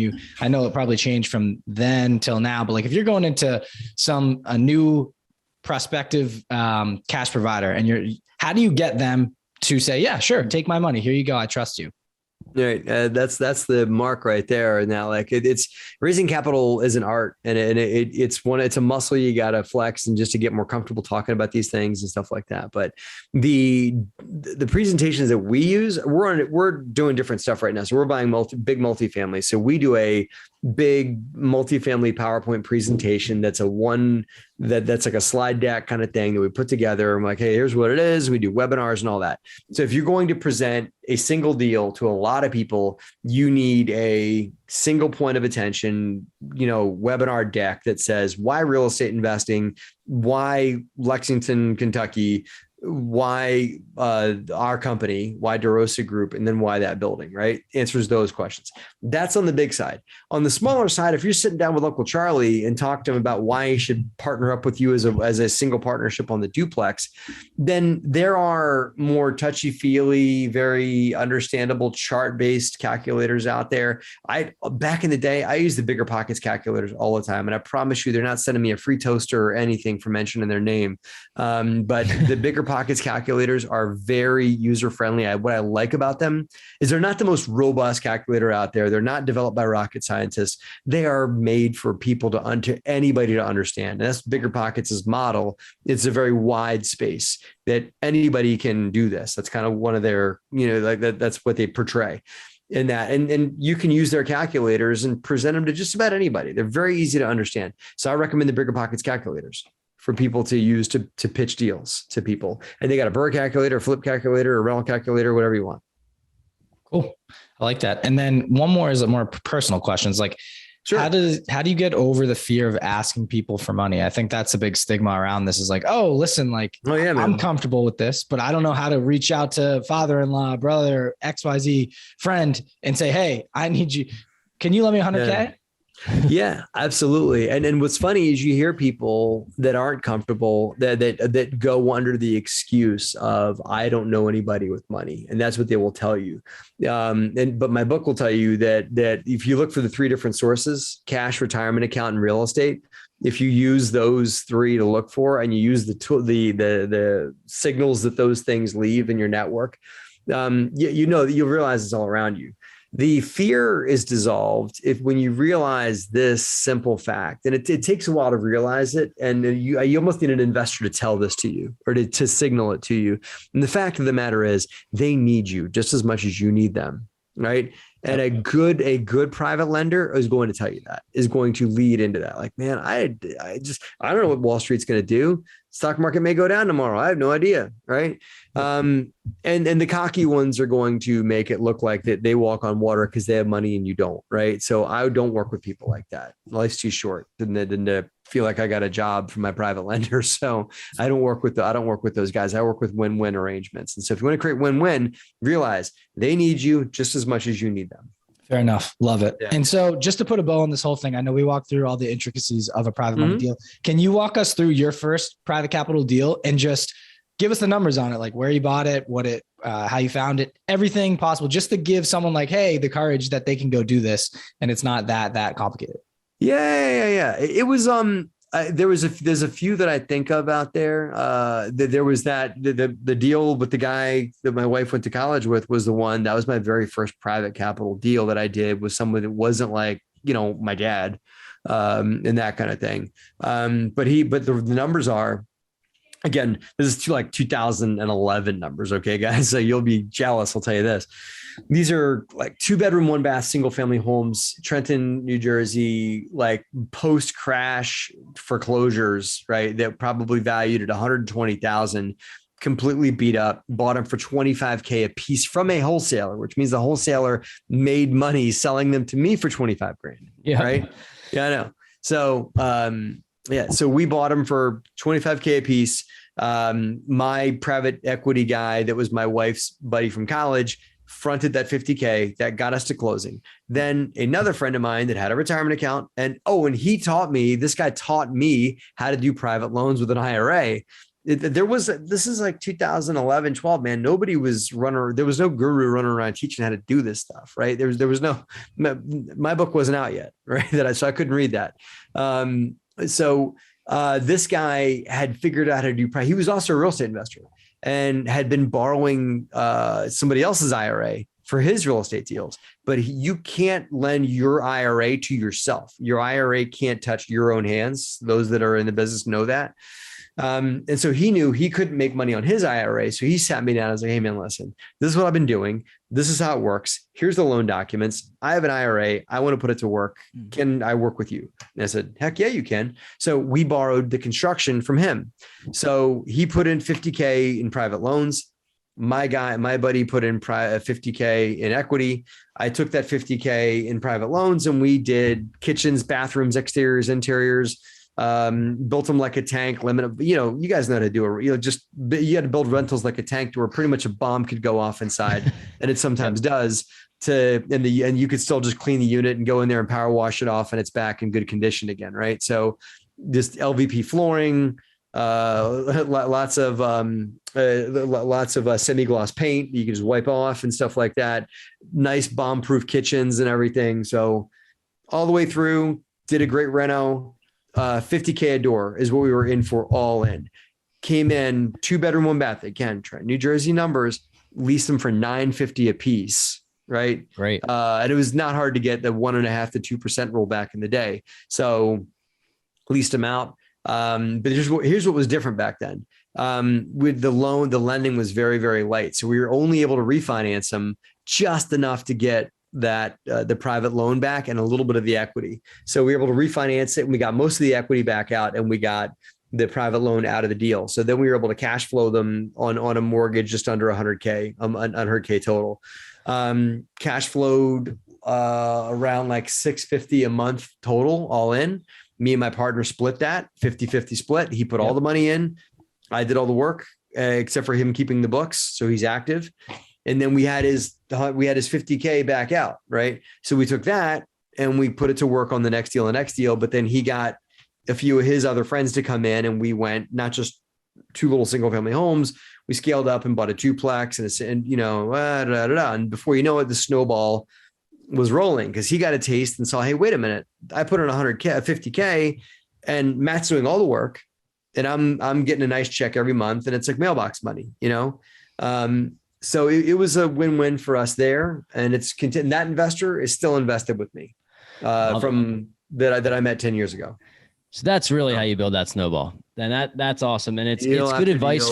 I know it probably changed from then till now, but if you're going into a new prospective cash provider, and how do you get them to say, yeah, sure, take my money. Here you go. I trust you. Right. That's the mark right there. And now, it's raising capital is an art, and it's a muscle you got to flex, and just to get more comfortable talking about these things and stuff like that. But the presentations that we use, we're doing different stuff right now. So we're buying big multifamily. So we do a big multifamily PowerPoint presentation. That's that's like a slide deck kind of thing that we put together. I'm hey, here's what it is. We do webinars and all that. So if you're going to present a single deal to a lot of people, you need a single point of attention, webinar deck that says why real estate investing, why Lexington, Kentucky, why our company, why DeRosa Group, and then why that building, right? Answers those questions. That's on the big side. On the smaller side, if you're sitting down with Uncle Charlie and talk to him about why he should partner up with you as a single partnership on the duplex, then there are more touchy-feely, very understandable chart-based calculators out there. Back in the day, I used the Bigger Pockets calculators all the time, and I promise you, they're not sending me a free toaster or anything for mentioning their name. But the Bigger Pockets calculators are very user-friendly. What I like about them is they're not the most robust calculator out there. They're not developed by rocket scientists. They are made for people anybody to understand. And that's Bigger Pockets' model. It's a very wide space that anybody can do this. That's kind of one of their, that's what they portray in that. And you can use their calculators and present them to just about anybody. They're very easy to understand. So I recommend the Bigger Pockets calculators for people to use to pitch deals to people. And they got a Burr calculator, a flip calculator, a rental calculator, whatever you want. Cool. I like that. And then one more is a more personal question. It's Sure. How do you get over the fear of asking people for money? I think that's a big stigma around this is like, oh, listen, like, Oh, yeah, man. I'm comfortable with this, but I don't know how to reach out to father-in-law, brother, XYZ friend and say, hey, I need you. Can you lend me 100K? Yeah, absolutely. And what's funny is you hear people that aren't comfortable that go under the excuse of I don't know anybody with money, and that's what they will tell you. But my book will tell you that if you look for the three different sources: cash, retirement account, and real estate. If you use those three to look for, and you use the signals that those things leave in your network, you know that you'll realize it's all around you. The fear is dissolved when you realize this simple fact, and it takes a while to realize it. And you almost need an investor to tell this to you or to signal it to you. And the fact of the matter is they need you just as much as you need them. Right. And a good private lender is going to tell you that, is going to lead into that. Like, man, I don't know what Wall Street's going to do. Stock market may go down tomorrow. I have no idea. Right. And the cocky ones are going to make it look like that they walk on water because they have money and you don't. Right. So I don't work with people like that. Life's too short than to feel like I got a job from my private lender. So I don't work with those guys. I work with win-win arrangements. And so if you want to create win-win, realize they need you just as much as you need them. Fair enough. Love it. Yeah. And so just to put a bow on this whole thing, I know we walked through all the intricacies of a private money deal. Can you walk us through your first private capital deal and just give us the numbers on it, like where you bought it, how you found it, everything possible, just to give someone like, hey, the courage that they can go do this and it's not that complicated. Yeah. It was, there's a few that I think of out there. There was the deal with the guy that my wife went to college with was the one that was my very first private capital deal that I did with someone that wasn't like, my dad, and that kind of thing. But the numbers are, again, this is like 2011 numbers. Okay, guys. So you'll be jealous. I'll tell you this. These are like 2-bedroom, 1-bath, single family homes, Trenton, New Jersey, like post crash foreclosures, right? That probably valued at 120,000, completely beat up, bought them for 25K a piece from a wholesaler, which means the wholesaler made money selling them to me for 25 grand. Yeah. Right. Yeah, I know. So, so we bought them for 25K a piece. My private equity guy that was my wife's buddy from college fronted that 50K that got us to closing. Then another friend of mine that had a retirement account this guy taught me how to do private loans with an IRA. This is like 2011, 12, man. There was no guru running around teaching how to do this stuff. Right. There was no, my book wasn't out yet. Right. So I couldn't read that. This guy had figured out how to do, he was also a real estate investor and had been borrowing somebody else's IRA for his real estate deals. But you can't lend your IRA to yourself. Your IRA can't touch your own hands. Those that are in the business know that. And so he knew he couldn't make money on his IRA. So he sat me down and was like, hey man, listen, this is what I've been doing. This is how it works. Here's the loan documents. I have an IRA. I want to put it to work. Can I work with you? And I said, heck yeah, you can. So we borrowed the construction from him. So he put in 50K in private loans. My buddy put in 50K in equity. I took that 50K in private loans and we did kitchens, bathrooms, exteriors, interiors, built them like a tank, you guys know how to do it. You had to build rentals like a tank to where pretty much a bomb could go off inside. And it sometimes does and you could still just clean the unit and go in there and power wash it off and it's back in good condition again. Right. So this LVP flooring, lots of semi-gloss paint you can just wipe off and stuff like that. Nice bomb-proof kitchens and everything. So all the way through, did a great reno. 50K a door is what we were in for all in. Came in 2-bedroom, 1-bath. Again, New Jersey numbers, leased them for $950 a piece. Right. Great. And it was not hard to get the 1.5% to 2% rule back in the day. So leased them out. But here's what was different back then. With the loan, the lending was very, very light. So we were only able to refinance them just enough to get that the private loan back and a little bit of the equity. So we were able to refinance it and we got most of the equity back out and we got the private loan out of the deal. So then we were able to cash flow them on a mortgage just under 100K, 100K total. Cash flowed around like $650 a month total, all in. Me and my partner split that 50-50 split. He put all the money in. I did all the work, except for him keeping the books. So he's active. And then we had his 50K back out. Right. So we took that and we put it to work on the next deal. But then he got a few of his other friends to come in, and we went not just 2 little single family homes. We scaled up and bought a duplex and and before you know it, the snowball was rolling because he got a taste and saw, hey, wait a minute, I put in 100K, 50K, and Matt's doing all the work, and I'm getting a nice check every month, and it's like mailbox money, So it was a win-win for us there, and that investor is still invested with me from that I met 10 years ago. So that's really how you build that snowball. And that's awesome. And it's good advice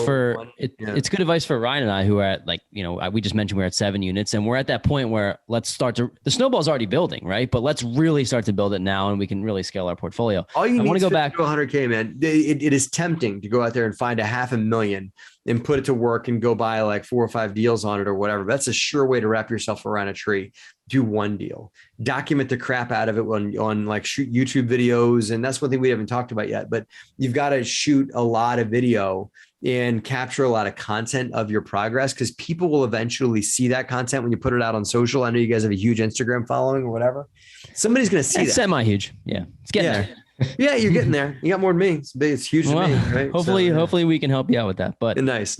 it's good advice for Ryan and I, who are at we just mentioned we're at 7 units, and we're at that point where the snowball's already building, right? But let's really start to build it now, and we can really scale our portfolio. All you need to go back to 100K, man. It is tempting to go out there and find $500,000 and put it to work and go buy like 4 or 5 deals on it or whatever. That's a sure way to wrap yourself around a tree. Do one deal, document the crap out of it on like shoot YouTube videos. And that's one thing we haven't talked about yet, but you've got to shoot a lot of video and capture a lot of content of your progress, because people will eventually see that content when you put it out on social. I know you guys have a huge Instagram following or whatever. Somebody's going to see that. Semi-huge. Yeah. It's getting there. Yeah, you're getting there. You got more than me. It's huge to me, right? Hopefully we can help you out with that. But nice.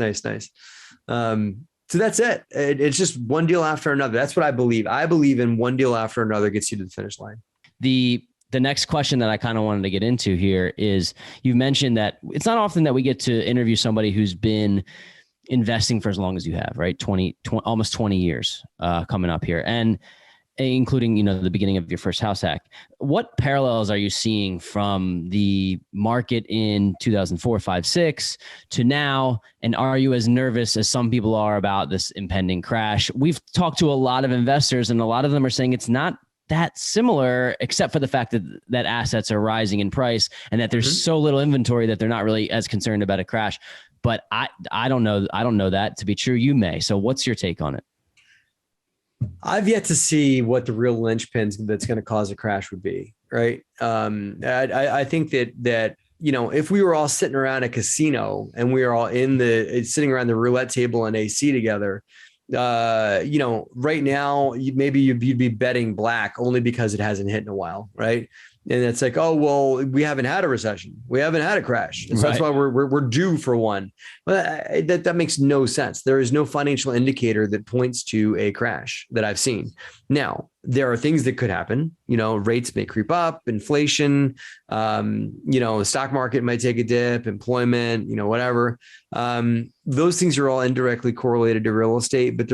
So that's it. It's just one deal after another. That's what I believe. I believe in one deal after another gets you to the finish line. The next question that I kind of wanted to get into here is, you mentioned that it's not often that we get to interview somebody who's been investing for as long as you have, right? 20 almost 20 years coming up here, and including, the beginning of your first house hack. What parallels are you seeing from the market in 2004, 5, 6 to now? And are you as nervous as some people are about this impending crash? We've talked to a lot of investors, and a lot of them are saying it's not that similar, except for the fact that assets are rising in price and that there's so little inventory that they're not really as concerned about a crash. But I don't know. I don't know that to be true. You may. So what's your take on it? I've yet to see what the real linchpins that's going to cause a crash would be. Right. I think that, if we were all sitting around a casino and we were all sitting around the roulette table and AC together, right now, maybe you'd be betting black only because it hasn't hit in a while. Right. And it's like, oh, well, we haven't had a recession. We haven't had a crash. So that's why we're due for one. But that makes no sense. There is no financial indicator that points to a crash that I've seen. Now, there are things that could happen. Rates may creep up, inflation, the stock market might take a dip, employment, whatever. Those things are all indirectly correlated to real estate, but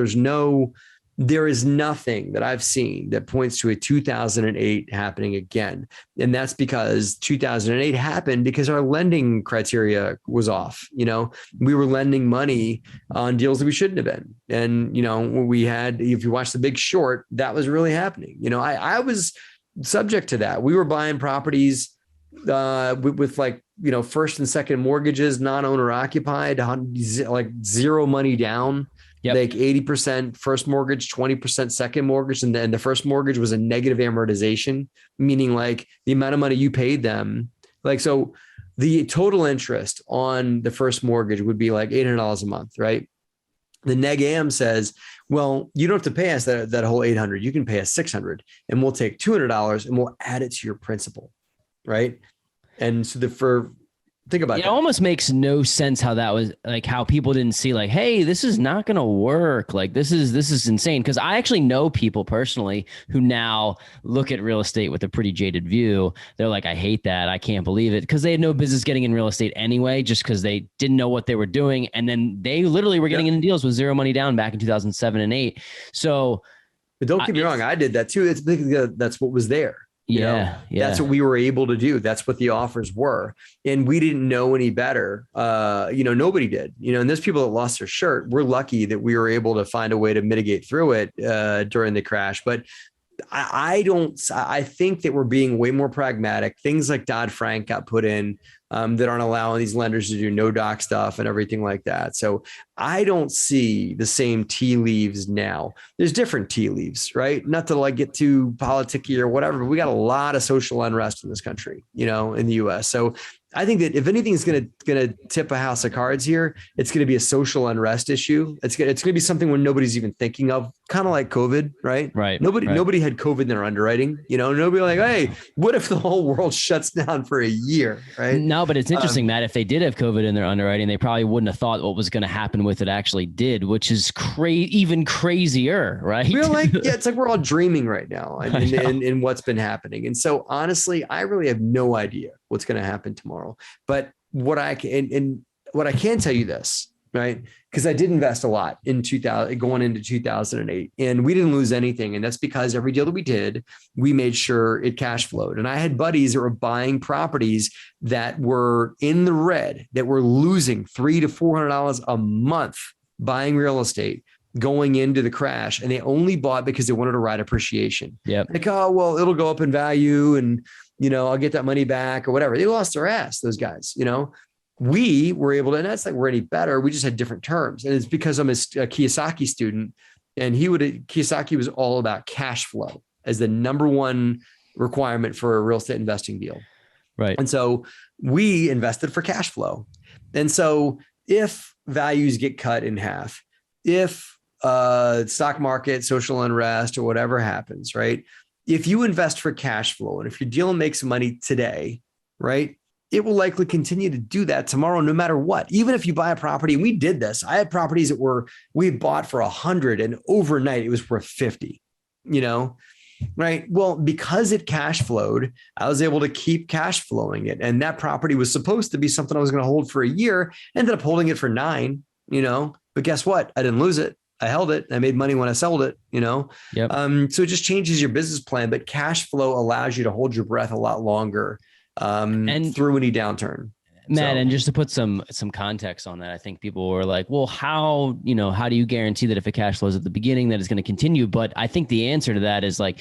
there is nothing that I've seen that points to a 2008 happening again. And that's because 2008 happened because our lending criteria was off. We were lending money on deals that we shouldn't have been. And, if you watch The Big Short, that was really happening. I was subject to that. We were buying properties with first and second mortgages, non-owner occupied, like zero money down. Yep. Like 80% first mortgage, 20% second mortgage. And then the first mortgage was a negative amortization, meaning like the amount of money you paid them. So the total interest on the first mortgage would be like $800 a month, right? The neg am says, well, you don't have to pay us that whole $800. You can pay us $600 and we'll take $200 and we'll add it to your principal. Right. And so think about it. It almost makes no sense how that was, like, how people didn't see, like, hey, this is not going to work. Like, this is insane. Because I actually know people personally who now look at real estate with a pretty jaded view. They're like, I hate that. I can't believe it. Because they had no business getting in real estate anyway, just because they didn't know what they were doing. And then they literally were getting in deals with zero money down back in 2007 and 8. So, but don't get me wrong, I did that too. It's because that's what was there. Yeah. That's what we were able to do. That's what the offers were. And we didn't know any better. Nobody did, and there's people that lost their shirt. We're lucky that we were able to find a way to mitigate through it during the crash. But I think that we're being way more pragmatic. Things like Dodd-Frank got put in that aren't allowing these lenders to do no doc stuff and everything like that. So I don't see the same tea leaves now. There's different tea leaves, right? Not to like get too politicky or whatever, but we got a lot of social unrest in this country, in the US. So I think that if anything is going to tip a house of cards here, it's going to be a social unrest issue. It's going to be something when nobody's even thinking of, kind of like COVID, right? Right. Nobody had COVID in their underwriting. Nobody like, hey, what if the whole world shuts down for a year, right? No, but it's interesting, Matt. If they did have COVID in their underwriting, they probably wouldn't have thought what was going to happen with it actually did, which is even crazier, right? We're like, it's like we're all dreaming right now in what's been happening. And so honestly, I really have no idea what's going to happen tomorrow. But what I can tell you this, right? Because I did invest a lot in 2000 going into 2008, and we didn't lose anything. And that's because every deal that we did, we made sure it cash flowed. And I had buddies that were buying properties that were in the red, that were losing $300 to $400 a month buying real estate going into the crash. And they only bought because they wanted to ride appreciation. Yeah. Like, oh, well, it'll go up in value and, I'll get that money back or whatever. They lost their ass, those guys, we were able to, and that's like, we're any better. We just had different terms. And it's because I'm a Kiyosaki student, and Kiyosaki was all about cash flow as the number one requirement for a real estate investing deal. Right. And so we invested for cash flow. And so if values get cut in half, if stock market, social unrest or whatever happens, right? If you invest for cash flow, and if your deal makes money today, right, it will likely continue to do that tomorrow, no matter what. Even if you buy a property, and we did this, I had properties that we bought for 100 and overnight it was worth 50, right? Well, because it cash flowed, I was able to keep cash flowing it. And that property was supposed to be something I was going to hold for a year, ended up holding it for 9, but guess what? I didn't lose it. I held it. I made money when I sold it, Yep. So it just changes your business plan, but cash flow allows you to hold your breath a lot longer and through any downturn. Matt, and just to put some context on that, I think people were like, well, how do you guarantee that if it cash flows at the beginning that it's going to continue? But I think the answer to that is like,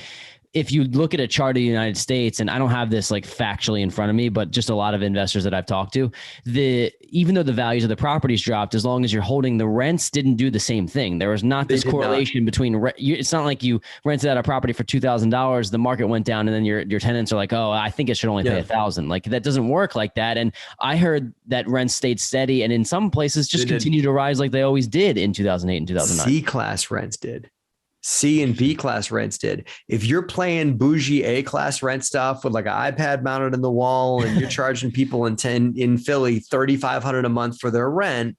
if you look at a chart of the United States, and I don't have this like factually in front of me, but just a lot of investors that I've talked to, even though the values of the properties dropped, as long as you're holding, the rents didn't do the same thing. There was not this correlation between it's not like you rented out a property for $2,000, the market went down, and then your tenants are like, oh, I think it should only pay $1,000. Like that doesn't work like that. And I heard that rents stayed steady, and in some places just continue to rise like they always did in 2008 and 2009. C-class rents did. C and B class rents did. If you're playing bougie A class rent stuff with like an iPad mounted in the wall, and you're charging people in Philly $3,500 a month for their rent,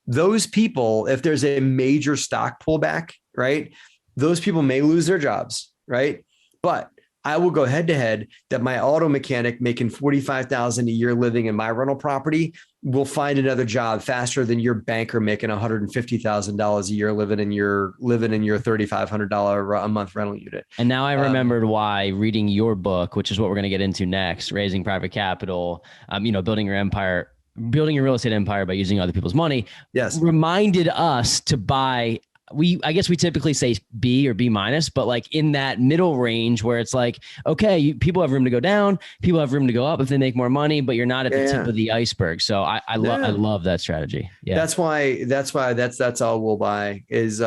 those people, if there's a major stock pullback, right, those people may lose their jobs, right? But I will go head to head that my auto mechanic making $45,000 a year living in my rental property will find another job faster than your banker making $150,000 a year living in your $3,500 a month rental unit. And now I remembered why reading your book, which is what we're going to get into next, Raising Private Capital, building your empire, building your real estate empire by using other people's money, reminded us to buy. I guess we typically say B or B minus, but like in that middle range where it's like, okay, people have room to go down, people have room to go up if they make more money, but you're not at the tip of the iceberg. So I love that strategy. Yeah. That's why that's all we'll buy is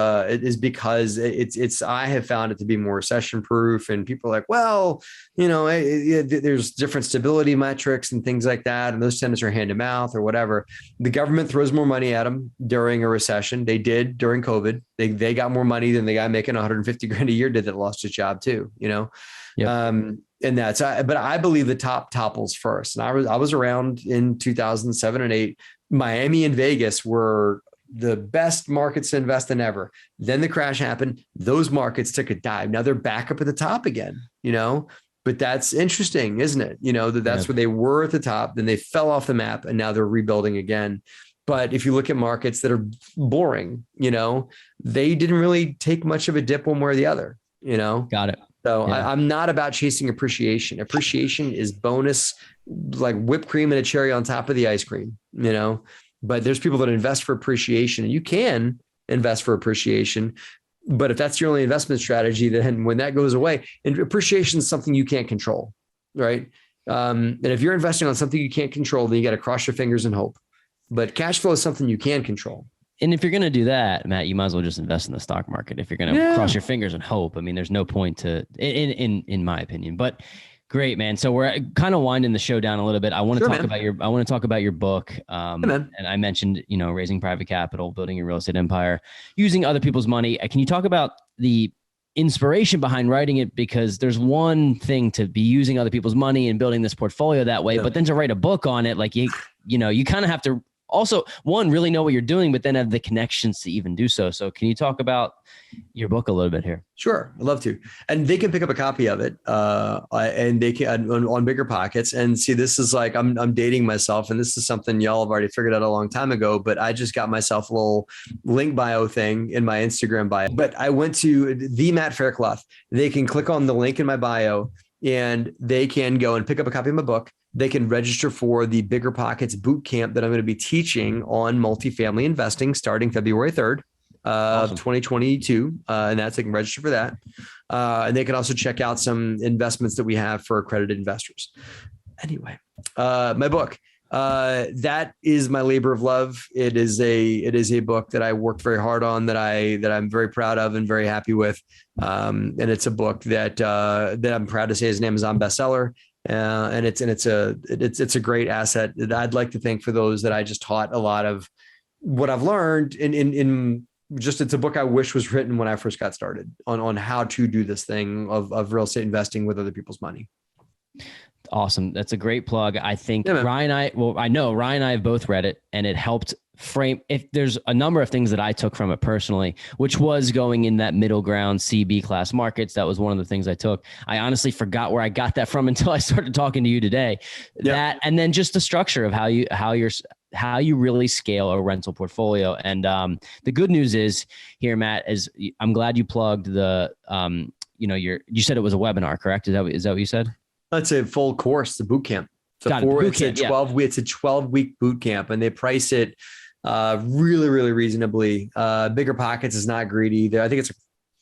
because it's I have found it to be more recession proof, and people are like, well, there's different stability metrics and things like that. And those tenants are hand to mouth or whatever. The government throws more money at them during a recession. They did during COVID. They got more money than the guy making 150 grand a year did that lost his job too, Yep. And that's, but I believe the top topples first. And I was around in 2007 and 8, Miami and Vegas were the best markets to invest in ever. Then the crash happened. Those markets took a dive. Now they're back up at the top again, but that's interesting, isn't it? That's where they were at the top, then they fell off the map, and now they're rebuilding again. But if you look at markets that are boring, they didn't really take much of a dip one way or the other, Got it. So I'm not about chasing appreciation. Appreciation is bonus, like whipped cream and a cherry on top of the ice cream, but there's people that invest for appreciation, and you can invest for appreciation. But if that's your only investment strategy, then when that goes away, and appreciation is something you can't control, right? And if you're investing on something you can't control, then you got to cross your fingers and hope. But cash flow is something you can control. And if you're going to do that, Matt, you might as well just invest in the stock market. If you're going to cross your fingers and hope, I mean, there's no point to, in my opinion. But great, man. So we're kind of winding the show down a little bit. I want to talk about your book. And I mentioned, raising private capital, building your real estate empire, using other people's money. Can you talk about the inspiration behind writing it? Because there's one thing to be using other people's money and building this portfolio that way, but then to write a book on it, like you kind of have to also, one, really know what you're doing, but then have the connections to even do so. So can you talk about your book a little bit here? Sure. I'd love to. And they can pick up a copy of it and they can on Bigger Pockets. And see, this is like, I'm dating myself, and this is something y'all have already figured out a long time ago, but I just got myself a little link bio thing in my Instagram bio. But I went to the Matt Faircloth. They can click on the link in my bio and they can go and pick up a copy of my book. They can register for the Bigger Pockets boot camp that I'm going to be teaching on multifamily investing starting February 3rd of 2022. And they can register for that. And they can also check out some investments that we have for accredited investors. Anyway, my book, that is my labor of love. It is a book that I worked very hard on, that I'm very proud of and very happy with. And it's a book that I'm proud to say is an Amazon bestseller. And it's a great asset that I'd like to thank for those that I just taught a lot of what I've learned it's a book I wish was written when I first got started on how to do this thing of real estate investing with other people's money. Awesome. That's a great plug. I think Ryan and I have both read it, and it helped frame, if there's a number of things that I took from it personally, which was going in that middle ground CB class markets. That was one of the things I took. I honestly forgot where I got that from until I started talking to you today. That, and then just the structure of how you really scale a rental portfolio. And the good news is here, Matt, is I'm glad you plugged the, you said it was a webinar, correct? Is that what you said? That's a full course, the boot camp. It's a 12-week boot camp, and they price it really, really reasonably. Bigger Pockets is not greedy. I think it's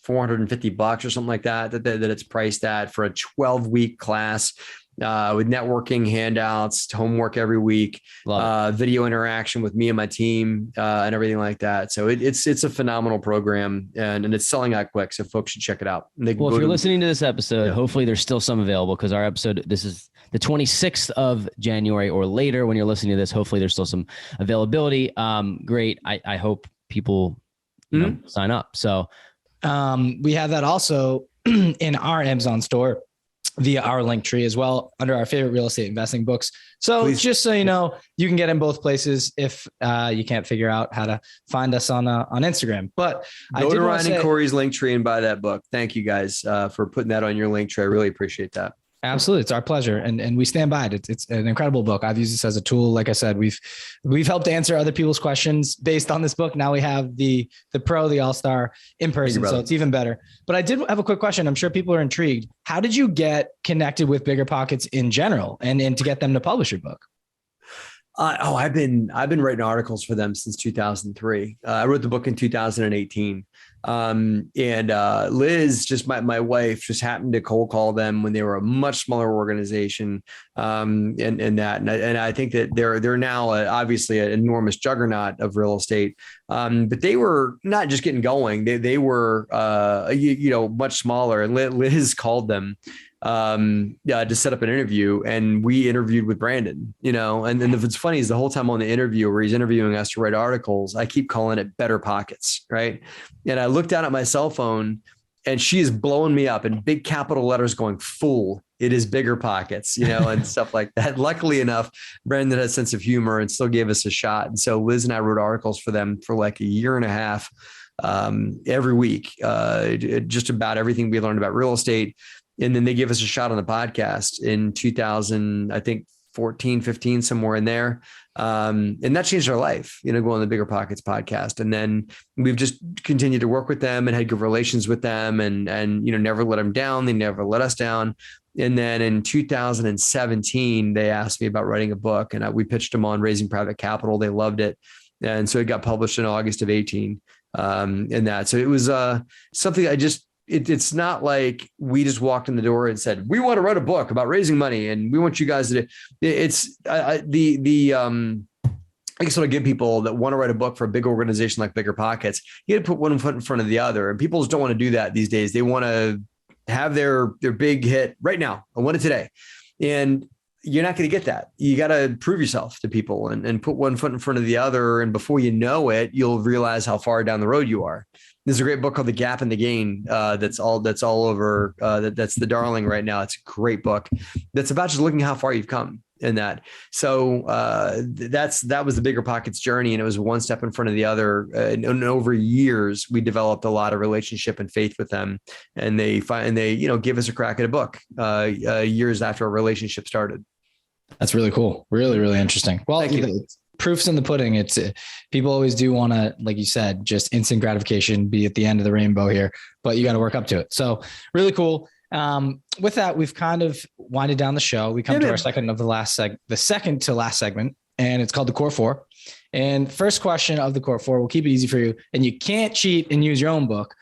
$450 or something like that it's priced at for a 12-week class with networking, handouts, homework every week, video interaction with me and my team, and everything like that. So it's a phenomenal program, and it's selling out quick. So folks should check it out. If you're listening to this episode, hopefully there's still some available, because our episode, this is the 26th of January or later when you're listening to this. Hopefully there's still some availability. Great. I hope people sign up. So we have that also in our Amazon store via our link tree as well, under our favorite real estate investing books. So just so you know, you can get in both places if you can't figure out how to find us on Instagram. But go to Ryan and Corey's link tree and buy that book. Thank you guys for putting that on your link tree. I really appreciate that. Absolutely. It's our pleasure. And we stand by it. It's an incredible book. I've used this as a tool. Like I said, we've helped answer other people's questions based on this book. Now we have the pro, the all-star in person. So it's even better. But I did have a quick question. I'm sure people are intrigued. How did you get connected with Bigger Pockets in general and to get them to publish your book? I've been writing articles for them since 2003. I wrote the book in 2018. And Liz, just my wife, just happened to cold call them when they were a much smaller organization. And I think that they're now obviously an enormous juggernaut of real estate. But they were not just getting going. They were, much smaller. And Liz called them to set up an interview, and we interviewed with Brandon, and then what's funny is the whole time on the interview where he's interviewing us to write articles, I keep calling it Better Pockets. Right. And I looked down at my cell phone, and she is blowing me up in big capital letters going, "Fool, it is Bigger Pockets," and stuff like that. Luckily enough, Brandon had a sense of humor and still gave us a shot. And so Liz and I wrote articles for them for like a year and a half, every week, just about everything we learned about real estate. And then they gave us a shot on the podcast in 2000, I think 14, 15, somewhere in there. And that changed our life, go on the Bigger Pockets podcast. And then we've just continued to work with them and had good relations with them and never let them down. They never let us down. And then in 2017, they asked me about writing a book, and we pitched them on raising private capital. They loved it. And so it got published in August of 18. in that. So it was something it's not like we just walked in the door and said, we want to write a book about raising money and we want you guys to do it's I guess what I give people that want to write a book for a big organization like Bigger Pockets, you got to put one foot in front of the other. And people just don't want to do that these days. They want to have their big hit right now. I want it today. And you're not going to get that. You got to prove yourself to people and put one foot in front of the other. And before you know it, you'll realize how far down the road you are. There's a great book called The Gap and the Gain. That's all over. That's the darling right now. It's a great book. That's about just looking how far you've come in that. So that was the Bigger Pockets journey. And it was one step in front of the other. And over years, we developed a lot of relationship and faith with them. And they give us a crack at a book years after our relationship started. That's really cool. Really, really interesting. Well, proof's in the pudding. It's people always do want to, like you said, just instant gratification, be at the end of the rainbow here, but you got to work up to it. So really cool. With that, we've kind of winded down the show. We come to our the second to last segment, and it's called the Core Four. And first question of the Core Four, we'll keep it easy for you. And you can't cheat and use your own book.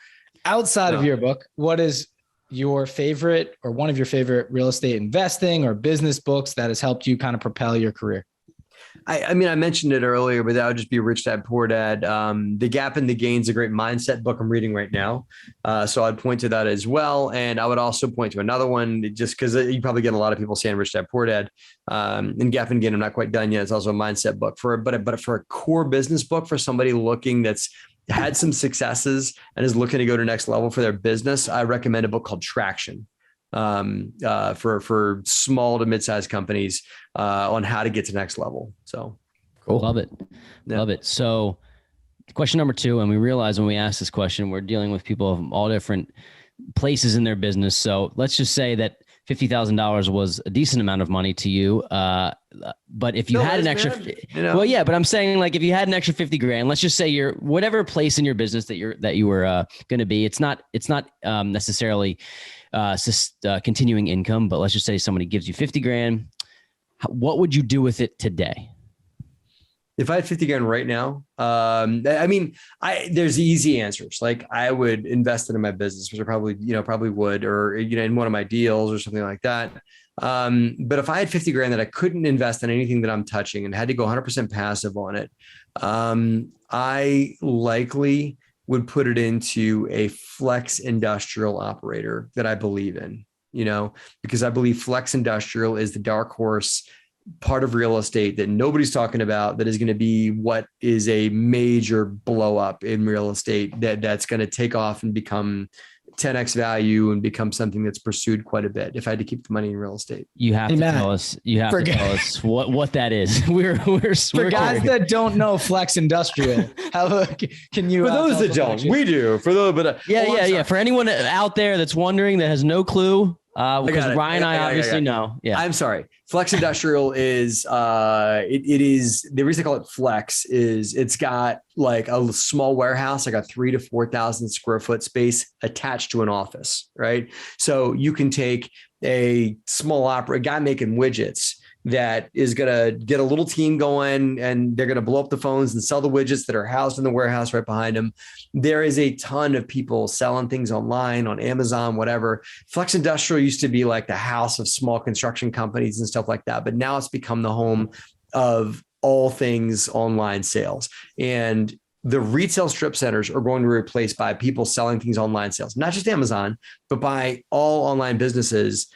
Outside of your book, what is your favorite or one of your favorite real estate investing or business books that has helped you kind of propel your career? I mean, I mentioned it earlier, but that would just be Rich Dad, Poor Dad. The Gap and the Gain is a great mindset book I'm reading right now. So I'd point to that as well. And I would also point to another one just because you probably get a lot of people saying Rich Dad, Poor Dad. And Gap and Gain, I'm not quite done yet. It's also a mindset book but for a core business book for somebody looking that's had some successes and is looking to go to next level for their business, I recommend a book called Traction. For small to mid-sized companies on how to get to next level. So cool. Love it. Yeah. Love it. So question number 2, and we realize when we ask this question, we're dealing with people of all different places in their business. So let's just say that $50,000 was a decent amount of money to you. But if you had an extra, well, yeah, but I'm saying like, if you had an extra 50 grand, let's just say you're whatever place in your business that you were going to be, it's not necessarily continuing income, but let's just say somebody gives you 50 grand. What would you do with it today? If I had 50 grand right now, I mean, there's easy answers. Like I would invest it in my business, which I probably would, or, in one of my deals or something like that. But if I had 50 grand that I couldn't invest in anything that I'm touching and had to go 100% passive on it, I likely would put it into a flex industrial operator that I believe in, because I believe flex industrial is the dark horse part of real estate that nobody's talking about, that is going to be what is a major blow up in real estate that's going to take off and become 10x value and become something that's pursued quite a bit. If I had to keep the money in real estate, you have to tell us. You have to tell us what that is. We're for guys that don't know flex industrial. How can you? For those that don't, we do. For those, but yeah. For anyone out there that's wondering that has no clue. Because Ryan and I obviously know. Yeah. I'm sorry. Flex industrial is it is the reason I call it flex is it's got like a small warehouse, like a 3,000 to 4,000 square foot space attached to an office, right? So you can take a guy making widgets that is going to get a little team going and they're going to blow up the phones and sell the widgets that are housed in the warehouse right behind them. There is a ton of people selling things online on Amazon, whatever. Flex Industrial used to be like the house of small construction companies and stuff like that, but now it's become the home of all things online sales. And the retail strip centers are going to be replaced by people selling things online sales, not just Amazon, but by all online businesses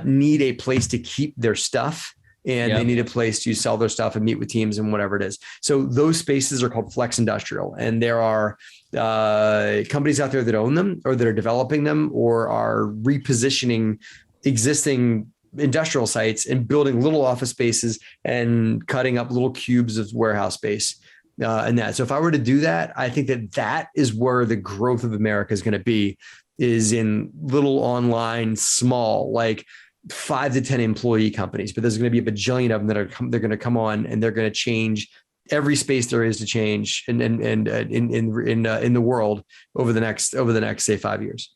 need a place to keep their stuff, and they need a place to sell their stuff and meet with teams and whatever it is. So those spaces are called flex industrial, and there are companies out there that own them or that are developing them or are repositioning existing industrial sites and building little office spaces and cutting up little cubes of warehouse space. And that. So if I were to do that, I think that is where the growth of America is going to be, is in little online, small, like 5 to 10 employee companies, but there's going to be a bajillion of them they're going to come on and they're going to change every space there is to change in the world over the next say 5 years.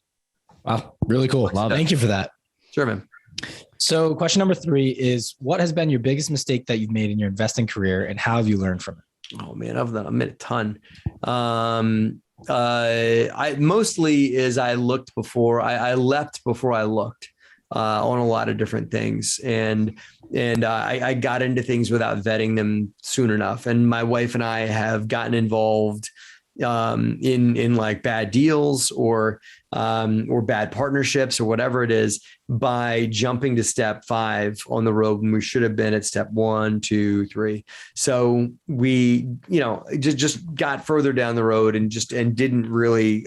Wow. Really cool. Thank you for that. Sure, man. So question number 3 is, what has been your biggest mistake that you've made in your investing career and how have you learned from it? Oh man, I've made a ton. I mostly is I looked before I leapt before I looked on a lot of different things, and I got into things without vetting them soon enough. And my wife and I have gotten involved in like bad deals or bad partnerships or whatever it is by jumping to step 5 on the road when we should have been at step 1, 2, 3. So we, just got further down the road and didn't really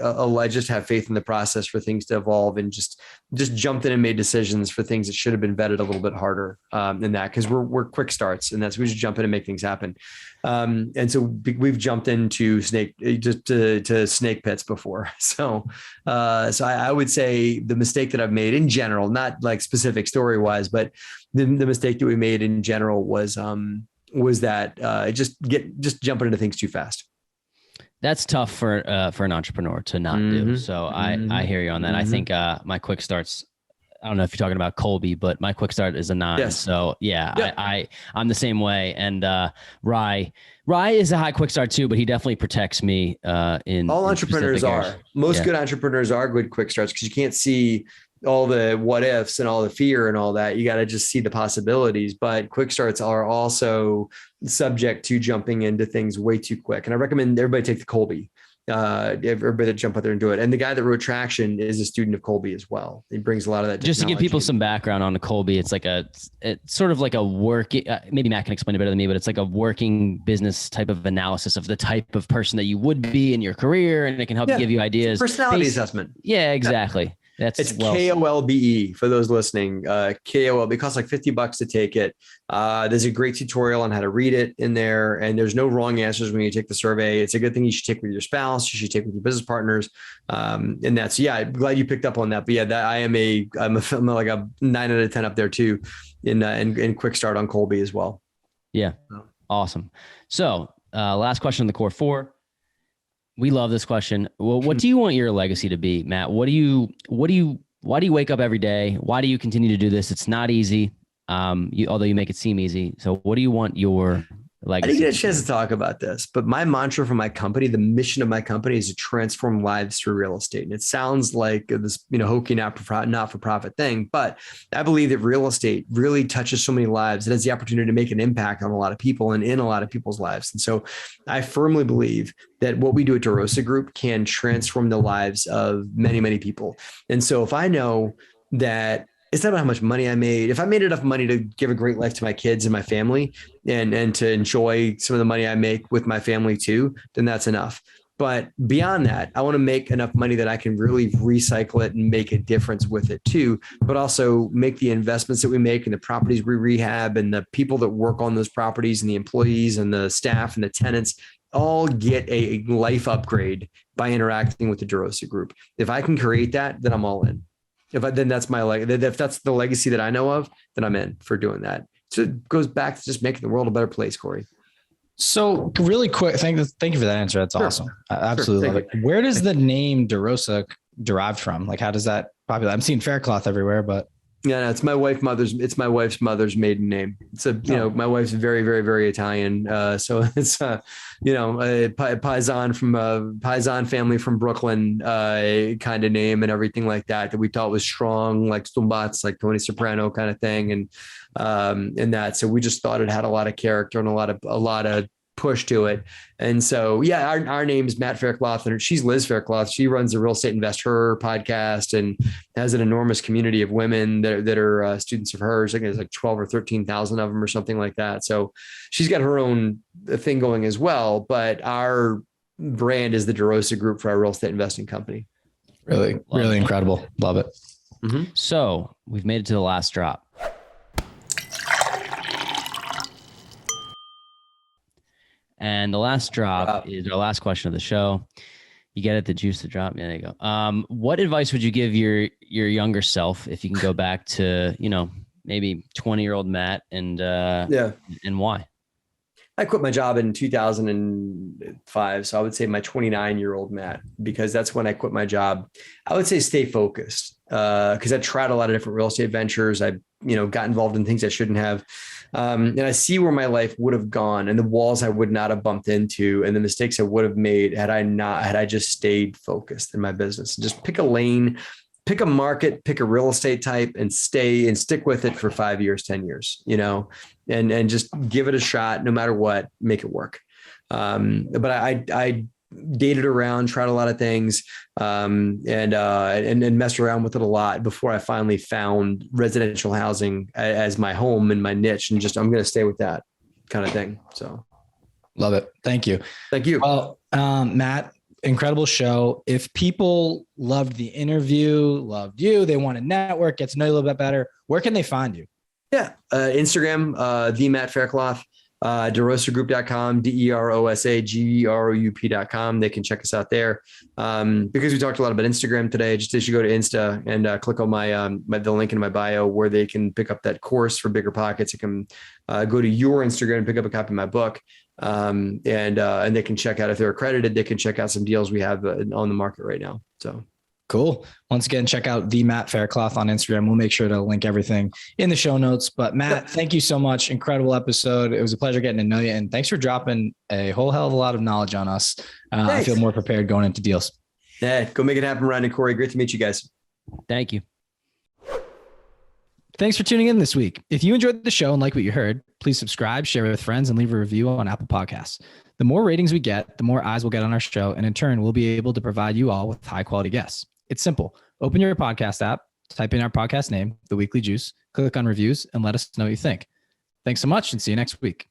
just have faith in the process for things to evolve, and just jumped in and made decisions for things that should have been vetted a little bit harder than that, because we're quick starts, and we just jump in and make things happen. And so we've jumped into snake pits before. So I would say the mistake that I've made in general, not like specific story wise, but the mistake that we made in general was that just jumping into things too fast. That's tough for an entrepreneur to not do. So I hear you on that. I think my quick starts, I don't know if you're talking about Colby, but my quick start is a 9. Yes. So yeah. I'm the same way. And Rye is a high quick start too, but he definitely protects me all entrepreneurs are. Most good entrepreneurs are good quick starts, because you can't see all the what ifs and all the fear and all that. You got to just see the possibilities. But quick starts are also subject to jumping into things way too quick. And I recommend everybody take the Colby. Everybody that jump out there and do it. And the guy that wrote Traction is a student of Colby as well. He brings a lot of that. Just to give people some background on the Colby, it's sort of like a working, maybe Matt can explain it better than me, but it's like a working business type of analysis of the type of person that you would be in your career. And it can help you give you ideas. Personality assessment. Yeah, exactly. It's KOLBE for those listening. KOLB, it costs like $50 to take it. There's a great tutorial on how to read it in there, and there's no wrong answers when you take the survey. It's a good thing you should take with your spouse. You should take with your business partners. And I'm glad you picked up on that. But yeah, I'm like a 9 out of 10 up there too in quick start on Colby as well. Yeah. Awesome. So last question on the core 4. We love this question. Well, what do you want your legacy to be, Matt? Why do you wake up every day? Why do you continue to do this? It's not easy. Although you make it seem easy. So what do you want your legacy? I didn't get a chance to talk about this, but my mantra for my company, the mission of my company, is to transform lives through real estate. And it sounds like this, hokey, not-for-profit thing, but I believe that real estate really touches so many lives. It has the opportunity to make an impact on a lot of people and in a lot of people's lives. And so I firmly believe that what we do at DeRosa Group can transform the lives of many, many people. And so if I know that it's not about how much money I made. If I made enough money to give a great life to my kids and my family and to enjoy some of the money I make with my family too, then that's enough. But beyond that, I want to make enough money that I can really recycle it and make a difference with it too, but also make the investments that we make in the properties we rehab and the people that work on those properties and the employees and the staff and the tenants all get a life upgrade by interacting with the DeRosa Group. If I can create that, then I'm all in. If that's the legacy that I know of, then I'm in for doing that. So it goes back to just making the world a better place, Corey. So really quick, thank you for that answer. That's awesome. I absolutely love it. Where does the name DeRosa derive from? Like, how does that popular? I'm seeing Faircloth everywhere, but yeah, no, it's my wife's mother's maiden name. It's my wife's very, very, very Italian. So it's a Paisan from a Paisan family from Brooklyn, kind of name and everything like that we thought was strong, like Stumbats, like Tony Soprano kind of thing. And that, so we just thought it had a lot of character and a lot of push to it. And so, yeah, our name is Matt Faircloth, and she's Liz Faircloth. She runs the Real Estate Investor podcast and has an enormous community of women that are students of hers. I think it's like 12 or 13,000 of them or something like that. So she's got her own thing going as well, but our brand is the DeRosa Group for our real estate investing company. Really, really incredible. Love it. Mm-hmm. So we've made it to the last drop. And the last drop is our last question of the show. You get it, the juice to drop. Yeah, there you go. What advice would you give your younger self if you can go back to, maybe 20-year-old Matt and why? I quit my job in 2005. So I would say my 29-year-old Matt, because that's when I quit my job. I would say stay focused, because I tried a lot of different real estate ventures. I, got involved in things I shouldn't have. And I see where my life would have gone and the walls I would not have bumped into and the mistakes I would have made had I just stayed focused in my business. Just pick a lane, pick a market, pick a real estate type and stick with it for 5 years, 10 years, and just give it a shot, no matter what, make it work. But I dated around, tried a lot of things, and messed around with it a lot before I finally found residential housing as my home and my niche. And I'm going to stay with that kind of thing. So love it. Thank you. Thank you. Well, Matt, incredible show. If people loved the interview, loved you, they want to network, get to know you a little bit better, where can they find you? Yeah. Instagram, the Matt Faircloth, derosagroup.com, derosagroup.com. They can check us out there. Because we talked a lot about Instagram today, they should go to Insta and click on the link in my bio where they can pick up that course for Bigger Pockets. You can go to your Instagram and pick up a copy of my book. And they can check out, if they're accredited, they can check out some deals we have on the market right now. So cool. Once again, check out the Matt Faircloth on Instagram. We'll make sure to link everything in the show notes. But Matt, thank you so much. Incredible episode. It was a pleasure getting to know you. And thanks for dropping a whole hell of a lot of knowledge on us. I feel more prepared going into deals. Yeah, go make it happen, Ryan and Corey. Great to meet you guys. Thank you. Thanks for tuning in this week. If you enjoyed the show and like what you heard, please subscribe, share with friends, and leave a review on Apple Podcasts. The more ratings we get, the more eyes we'll get on our show. And in turn, we'll be able to provide you all with high quality guests. It's simple. Open your podcast app, type in our podcast name, The Weekly Juice, click on reviews, and let us know what you think. Thanks so much and see you next week.